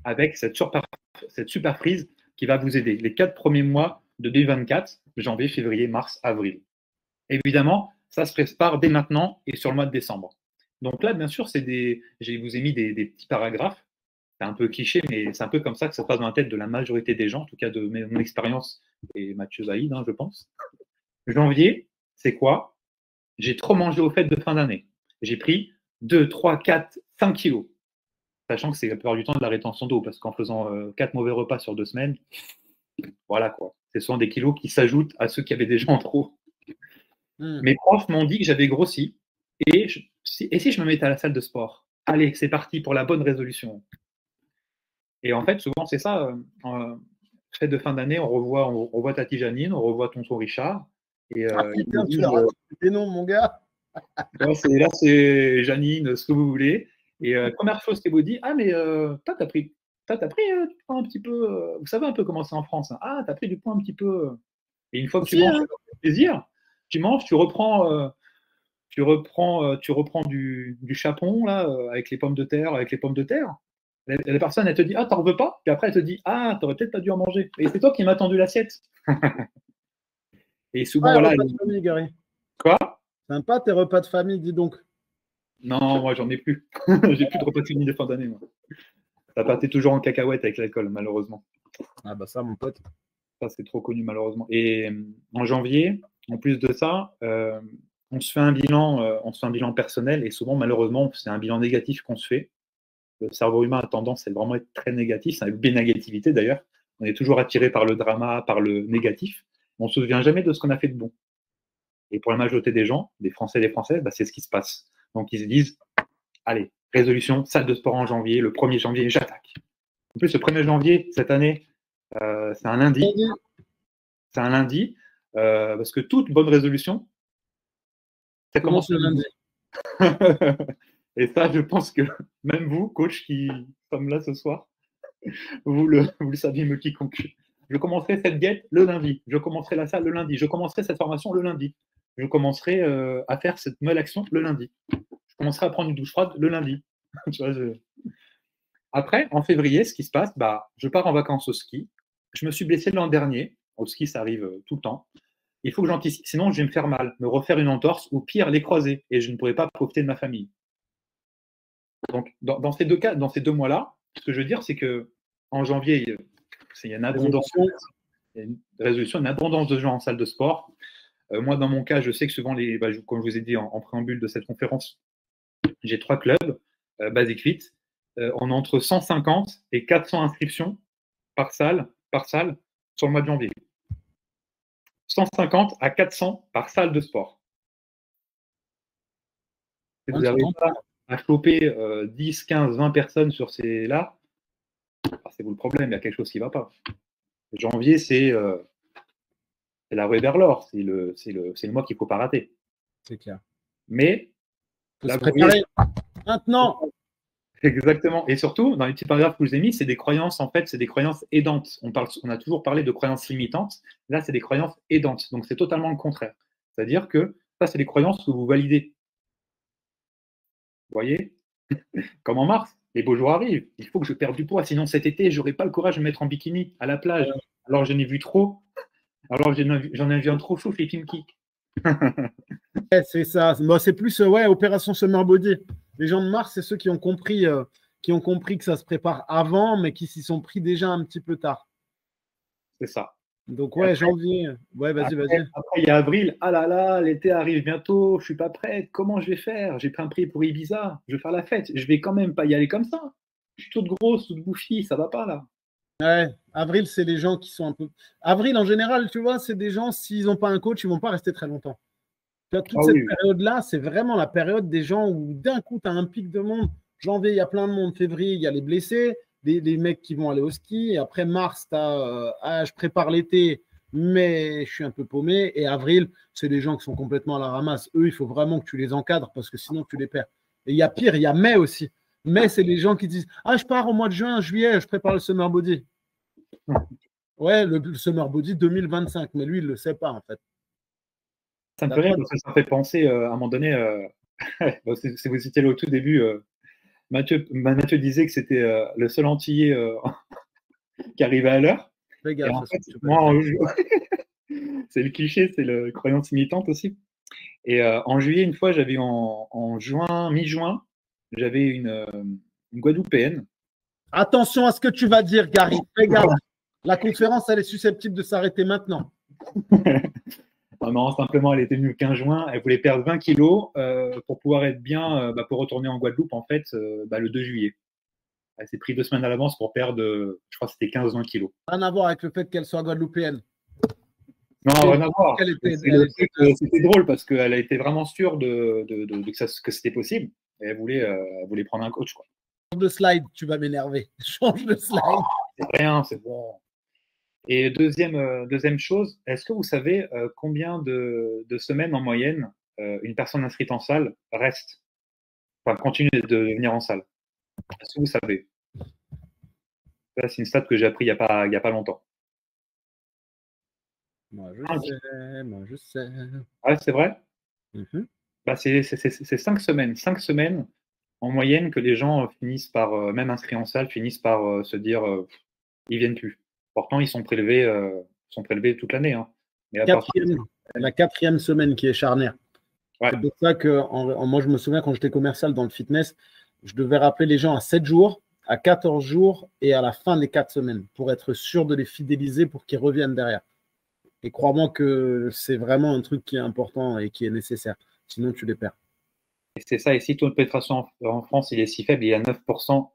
Avec cette super prise qui va vous aider les 4 premiers mois de 2024, janvier, février, mars, avril. Évidemment, ça se prépare dès maintenant et sur le mois de décembre. Donc là, bien sûr, je vous ai mis des petits paragraphes. C'est un peu cliché, mais c'est un peu comme ça que ça se passe dans la tête de la majorité des gens, en tout cas de mon expérience et Mathieu Zaïd, je pense. Janvier, c'est quoi? J'ai trop mangé aux fêtes de fin d'année. J'ai pris 2, 3, 4, 5 kilos. Sachant que c'est la plupart du temps de la rétention d'eau, parce qu'en faisant 4 mauvais repas sur 2 semaines, voilà quoi. C'est souvent des kilos qui s'ajoutent à ceux qui avaient déjà en trop. Mes profs m'ont dit que j'avais grossi. Et si je me mettais à la salle de sport? Allez, c'est parti pour la bonne résolution. Et en fait, souvent, c'est ça. Fête de fin d'année, on revoit Tati Janine, on revoit tonton Richard. Et, putain, tu as des noms, mon gars. Là, c'est Janine, ce que vous voulez. Et première chose qu'elle vous dit, ah, mais toi, t'as pris du poids un petit peu. Vous savez un peu comment c'est en France. Hein. Ah, t'as pris du poids un petit peu. Et une fois que tu manges, ça fait plaisir. Tu manges, tu reprends du chapon, là, avec les pommes de terre, La personne, elle te dit, ah, t'en veux pas? Puis après, elle te dit, ah, t'aurais peut-être pas dû en manger. Et c'est toi qui m'as tendu l'assiette. Et souvent, voilà. Repas de famille, Gary. Quoi? Sympa tes repas de famille, dis donc. Non, moi, j'en ai plus. J'ai plus de repas de famille de fin d'année, moi. Ça partait toujours en cacahuète avec l'alcool, malheureusement. Ah ça, mon pote. Ça, c'est trop connu, malheureusement. Et en janvier, en plus de ça, on se fait un bilan personnel et souvent, malheureusement, c'est un bilan négatif qu'on se fait. Le cerveau humain a tendance à vraiment être très négatif, c'est une bénégativité d'ailleurs. On est toujours attiré par le drama, par le négatif. On ne se souvient jamais de ce qu'on a fait de bon. Et pour la majorité des gens, des Français et des Françaises, c'est ce qui se passe. Donc ils se disent, allez, résolution, salle de sport en janvier, le 1er janvier, j'attaque. En plus, le 1er janvier, cette année, c'est un lundi. C'est un lundi, parce que toute bonne résolution, ça commence le lundi. Et ça, je pense que même vous, coach, qui sommes là ce soir, vous le savez, me quiconque. Je commencerai cette diète le lundi. Je commencerai la salle le lundi. Je commencerai cette formation le lundi. Je commencerai à faire cette nouvelle action le lundi. Je commencerai à prendre une douche froide le lundi. Tu vois, Après, en février, ce qui se passe, je pars en vacances au ski. Je me suis blessé l'an dernier. Au ski, ça arrive tout le temps. Il faut que j'anticipe. Sinon, je vais me faire mal, me refaire une entorse ou pire, les croiser. Et je ne pourrai pas profiter de ma famille. Donc, dans ces deux cas, dans ces 2 mois-là, ce que je veux dire, c'est que en janvier, il y a une abondance, une résolution, une abondance de gens en salle de sport. Moi, dans mon cas, je sais que souvent, comme je vous ai dit en préambule de cette conférence, j'ai 3 clubs, Basic Fit. On a entre 150 et 400 inscriptions par salle sur le mois de janvier. 150 à 400 par salle de sport. Si vous n'arrivez pas à choper 10, 15, 20 personnes sur ces-là, c'est vous le problème, il y a quelque chose qui ne va pas. Janvier, c'est la ruée vers l'or, c'est le mois qu'il ne faut pas rater. C'est clair. Mais faut se préparer maintenant. Exactement. Et surtout, dans les petits paragraphes que je vous ai mis, c'est des croyances, en fait, c'est des croyances aidantes. On a toujours parlé de croyances limitantes. Là, c'est des croyances aidantes. Donc, c'est totalement le contraire. C'est-à-dire que ça, c'est des croyances que vous validez. Vous voyez? Comme en mars, les beaux jours arrivent. Il faut que je perde du poids, sinon cet été, je n'aurai pas le courage de me mettre en bikini à la plage. Alors, j'en ai vu trop. Alors, j'en ai vu un trop chaud, flipping kick. Ouais, c'est ça. Moi, c'est plus ouais, opération Summer Body. Les gens de Mars, c'est ceux qui ont compris que ça se prépare avant, mais qui s'y sont pris déjà un petit peu tard. C'est ça. Donc, Et ouais, après, janvier. Ouais, vas-y, vas-y. après, il y a avril. Ah là là, l'été arrive bientôt. Je suis pas prête. Comment je vais faire? J'ai pris un prix pour Ibiza. Je vais faire la fête. Je vais quand même pas y aller comme ça. Je suis toute grosse, toute bouffie. Ça va pas là. Ouais, avril, c'est les gens qui sont un peu. Avril, en général, tu vois, c'est des gens, s'ils n'ont pas un coach, ils vont pas rester très longtemps. Tu vois, toute Ah cette oui. période-là, c'est vraiment la période des gens où d'un coup, tu as un pic de monde. Janvier, il y a plein de monde. Février, il y a les blessés, les mecs qui vont aller au ski. Et après, mars, tu as ah, je prépare l'été, mais je suis un peu paumé. Et avril, c'est des gens qui sont complètement à la ramasse. Eux, il faut vraiment que tu les encadres parce que sinon, tu les perds. Et il y a pire, il y a mai aussi. Mai, c'est les gens qui disent ah, je pars au mois de juin, juillet, je prépare le summer body. Ouais, le summer body 2025, mais lui, il ne le sait pas en fait. Ça me fait rire parce que ça me fait penser à un moment donné. Si vous étiez là au tout début, Mathieu disait que c'était le seul Antillais qui arrivait à l'heure. Fais Et gaffe en à ce fait, que tu moi, fais. c'est le cliché, c'est le croyance limitante aussi. Et en juillet, une fois, j'avais en juin, mi-juin, j'avais une Guadeloupéenne. Attention à ce que tu vas dire, Gary. Fais gaffe. La conférence, elle est susceptible de s'arrêter maintenant. Non, simplement, elle était venue le 15 juin, elle voulait perdre 20 kilos pour pouvoir être bien, pour retourner en Guadeloupe, en fait, le 2 juillet. Elle s'est pris 2 semaines à l'avance pour perdre, je crois que c'était 15-20 kilos. Rien à voir avec le fait qu'elle soit guadeloupéenne. Non, rien à voir. C'était drôle parce qu'elle a été vraiment sûre que c'était possible. Et elle voulait prendre un coach, quoi. Change de slide, tu vas m'énerver. Change de slide. C'est rien, c'est bon. Et deuxième chose, est-ce que vous savez combien de semaines en moyenne une personne inscrite en salle reste, enfin continue de venir en salle? Est-ce que vous savez? Ça, c'est une stat que j'ai appris il y a pas longtemps. Moi, je sais. Ah, c'est vrai? Mhm. Bah, c'est 5 semaines. 5 semaines en moyenne que les gens finissent par, même inscrits en salle, finissent par se dire ils viennent plus. Pourtant, sont prélevés toute l'année. Hein. Mais à partir de La quatrième semaine qui est charnière. ouais, C'est pour ça que moi, je me souviens quand j'étais commercial dans le fitness, je devais rappeler les gens à 7 jours, à 14 jours et à la fin des 4 semaines pour être sûr de les fidéliser pour qu'ils reviennent derrière. Et crois-moi que c'est vraiment un truc qui est important et qui est nécessaire. Sinon, tu les perds. c'est ça. Et si le taux de pénétration en France il est si faible, il est à 9%,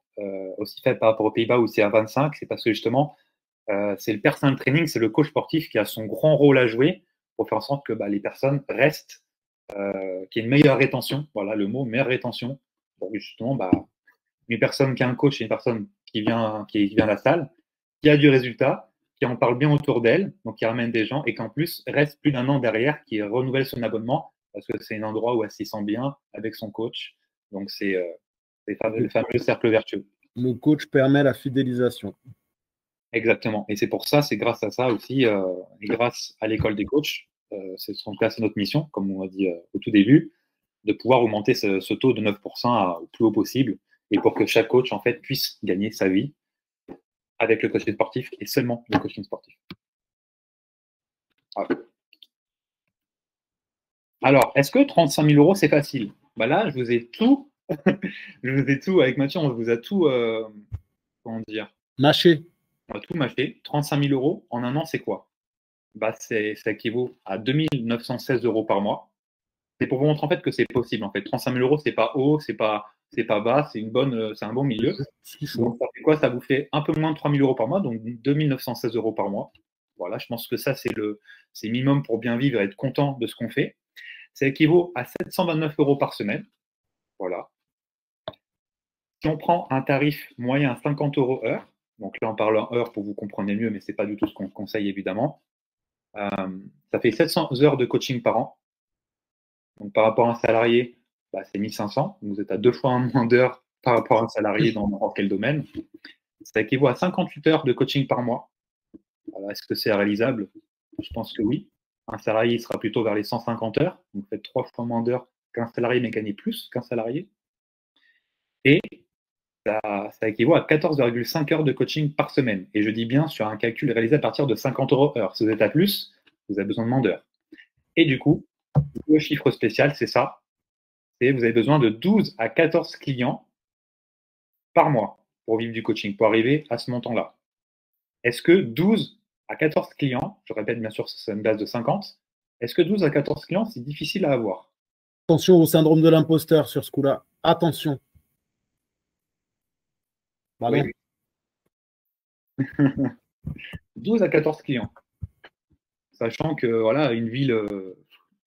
aussi faible par rapport aux Pays-Bas où c'est à 25%, c'est parce que justement, c'est le personal training, c'est le coach sportif qui a son grand rôle à jouer pour faire en sorte que les personnes restent, qu'il y ait une meilleure rétention. Voilà le mot, meilleure rétention. Pour justement, une personne qui a un coach, c'est une personne qui vient à la salle, qui a du résultat, qui en parle bien autour d'elle, donc qui ramène des gens et qui en plus reste plus d'1 an derrière, qui renouvelle son abonnement parce que c'est un endroit où elle s'y sent bien avec son coach. Donc c'est le fameux cercle vertueux. Le coach permet la fidélisation. Exactement. Et c'est pour ça, c'est grâce à ça aussi, et grâce à l'école des coachs, c'est notre mission, comme on a dit au tout début, de pouvoir augmenter ce taux de 9% au plus haut possible et pour que chaque coach en fait puisse gagner sa vie avec le coaching sportif et seulement le coaching sportif. Voilà. Alors, est-ce que 35 000 euros c'est facile? Là, je vous ai tout, je vous ai tout avec Mathieu, on vous a tout, comment dire, Mâcher. on a tout mâché. 35 000 euros en un an, c'est quoi? Ça équivaut à 2 916 euros par mois. C'est pour vous montrer en fait que c'est possible. En fait, 35 000 euros, c'est pas haut, c'est pas bas, c'est un bon milieu. Donc, ça fait quoi? Ça vous fait un peu moins de 3 000 euros par mois, donc 2 916 euros par mois. Voilà, je pense que ça, c'est le minimum pour bien vivre et être content de ce qu'on fait. Ça équivaut à 729 euros par semaine. Voilà. Si on prend un tarif moyen à 50 euros heure, donc là, on parle en heure pour que vous compreniez mieux, mais ce n'est pas du tout ce qu'on conseille, évidemment. Ça fait 700 heures de coaching par an. Donc, par rapport à un salarié, c'est 1500. Vous êtes à 2 fois moins d'heures par rapport à un salarié dans n'importe quel domaine. Ça équivaut à 58 heures de coaching par mois. Est-ce que c'est réalisable? Je pense que oui. Un salarié sera plutôt vers les 150 heures. Donc, vous faites 3 fois moins d'heures qu'un salarié, mais gagnez plus qu'un salarié. Et ça équivaut à 14,5 heures de coaching par semaine. Et je dis bien sur un calcul réalisé à partir de 50 € heure. Si vous êtes à plus, vous avez besoin de moins d'heures. Et du coup, le chiffre spécial, c'est ça. C'est vous avez besoin de 12 à 14 clients par mois pour vivre du coaching, pour arriver à ce montant-là. Est-ce que 12 à 14 clients, je répète bien sûr, c'est une base de 50, est-ce que 12 à 14 clients, c'est difficile à avoir? Attention au syndrome de l'imposteur sur ce coup-là. Attention. Pardon. Oui. 12 à 14 clients. Sachant que voilà, une ville,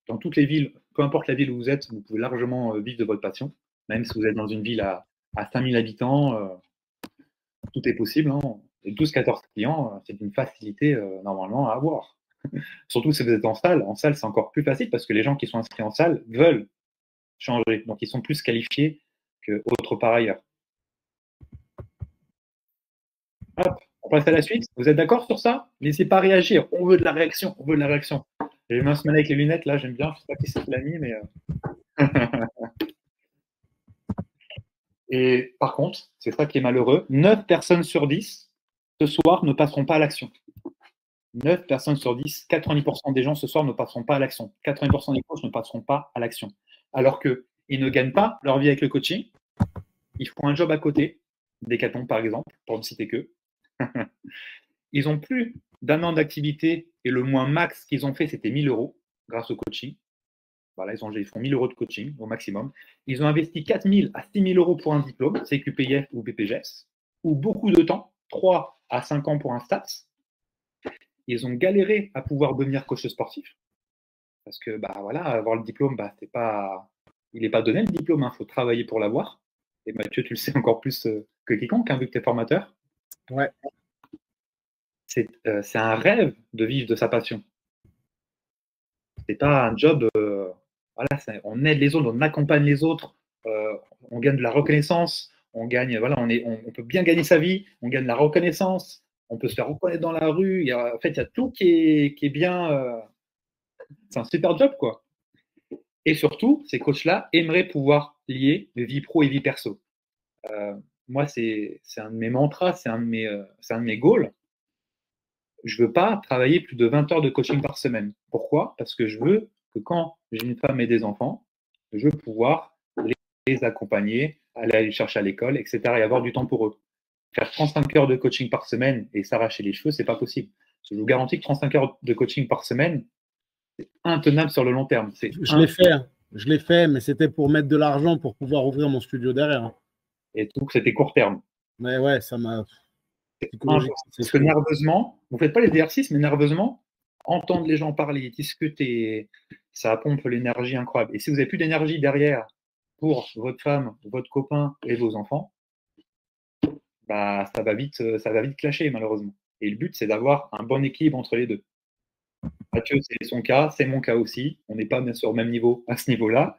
dans toutes les villes, peu importe la ville où vous êtes, vous pouvez largement vivre de votre passion. Même si vous êtes dans une ville à 5000 habitants, tout est possible. Hein. Et 12-14 clients, c'est une facilité normalement à avoir. Surtout si vous êtes en salle. En salle, c'est encore plus facile parce que les gens qui sont inscrits en salle veulent changer. Donc, ils sont plus qualifiés qu'autre part ailleurs. Hop, on passe à la suite. Vous êtes d'accord sur ça? N'hésitez pas à réagir. On veut de la réaction. On veut de la réaction. J'ai mis un semaine avec les lunettes, là, j'aime bien. Je ne sais pas qui c'est qui l'a mis, mais. Et par contre, c'est ça qui est malheureux, 9 personnes sur 10 ce soir ne passeront pas à l'action. 9 personnes sur 10, 90% des gens ce soir ne passeront pas à l'action. 80% des coachs ne passeront pas à l'action. Alors qu'ils ne gagnent pas leur vie avec le coaching, ils font un job à côté, Decathlon par exemple, pour ne citer que. Ils ont plus d'un an d'activité et le moins max qu'ils ont fait, c'était 1 000 € grâce au coaching. Voilà, ils font 1 000 € de coaching au maximum. Ils ont investi 4 000 à 6 000 € pour un diplôme, CQPIF ou BPGEPS, ou beaucoup de temps, 3 à 5 ans pour un STAPS. Ils ont galéré à pouvoir devenir coach sportif. Parce que, voilà, avoir le diplôme, il n'est pas donné le diplôme, il faut travailler pour l'avoir. Et Mathieu, tu le sais encore plus que quiconque, vu que tu es formateur. Ouais. C'est un rêve de vivre de sa passion. C'est pas un job. On aide les autres, on accompagne les autres, on gagne de la reconnaissance, on peut bien gagner sa vie, on gagne de la reconnaissance, on peut se faire reconnaître dans la rue. Il y a tout qui est bien. C'est un super job, quoi. Et surtout, ces coachs-là aimeraient pouvoir lier vie pro et vie perso. Moi, c'est un de mes mantras, c'est un de mes goals. Je ne veux pas travailler plus de 20 heures de coaching par semaine. Pourquoi? Parce que je veux que quand j'ai une femme et des enfants, je veux pouvoir les accompagner, aller les chercher à l'école, etc. et avoir du temps pour eux. Faire 35 heures de coaching par semaine et s'arracher les cheveux, c'est pas possible. Je vous garantis que 35 heures de coaching par semaine, c'est intenable sur le long terme. Je l'ai fait, mais c'était pour mettre de l'argent pour pouvoir ouvrir mon studio derrière. Et tout, c'était court terme. Mais ouais, ça m'a. Parce que nerveusement, vous ne faites pas les exercices, mais nerveusement, entendre les gens parler, discuter, ça pompe l'énergie incroyable. Et si vous n'avez plus d'énergie derrière pour votre femme, votre copain et vos enfants, ça va vite clasher malheureusement. Et le but, c'est d'avoir un bon équilibre entre les deux. Mathieu, c'est son cas, c'est mon cas aussi. On n'est pas bien sûr au même niveau à ce niveau-là,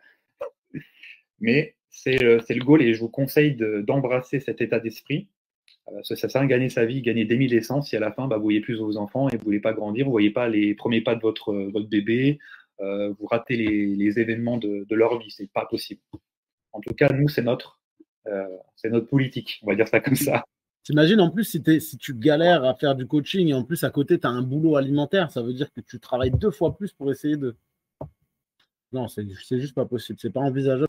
mais c'est le goal et je vous conseille d'embrasser cet état d'esprit. Ça sert à gagner sa vie, gagner des mille essences si à la fin, vous voyez plus vos enfants et vous ne voulez pas grandir, vous ne voyez pas les premiers pas de votre bébé, vous ratez les événements de leur vie, c'est pas possible. En tout cas, nous, c'est notre politique, on va dire ça comme ça. T'imagines en plus si tu galères à faire du coaching et en plus à côté tu as un boulot alimentaire, ça veut dire que tu travailles 2 fois plus pour essayer de. Non, c'est juste pas possible, c'est pas envisageable.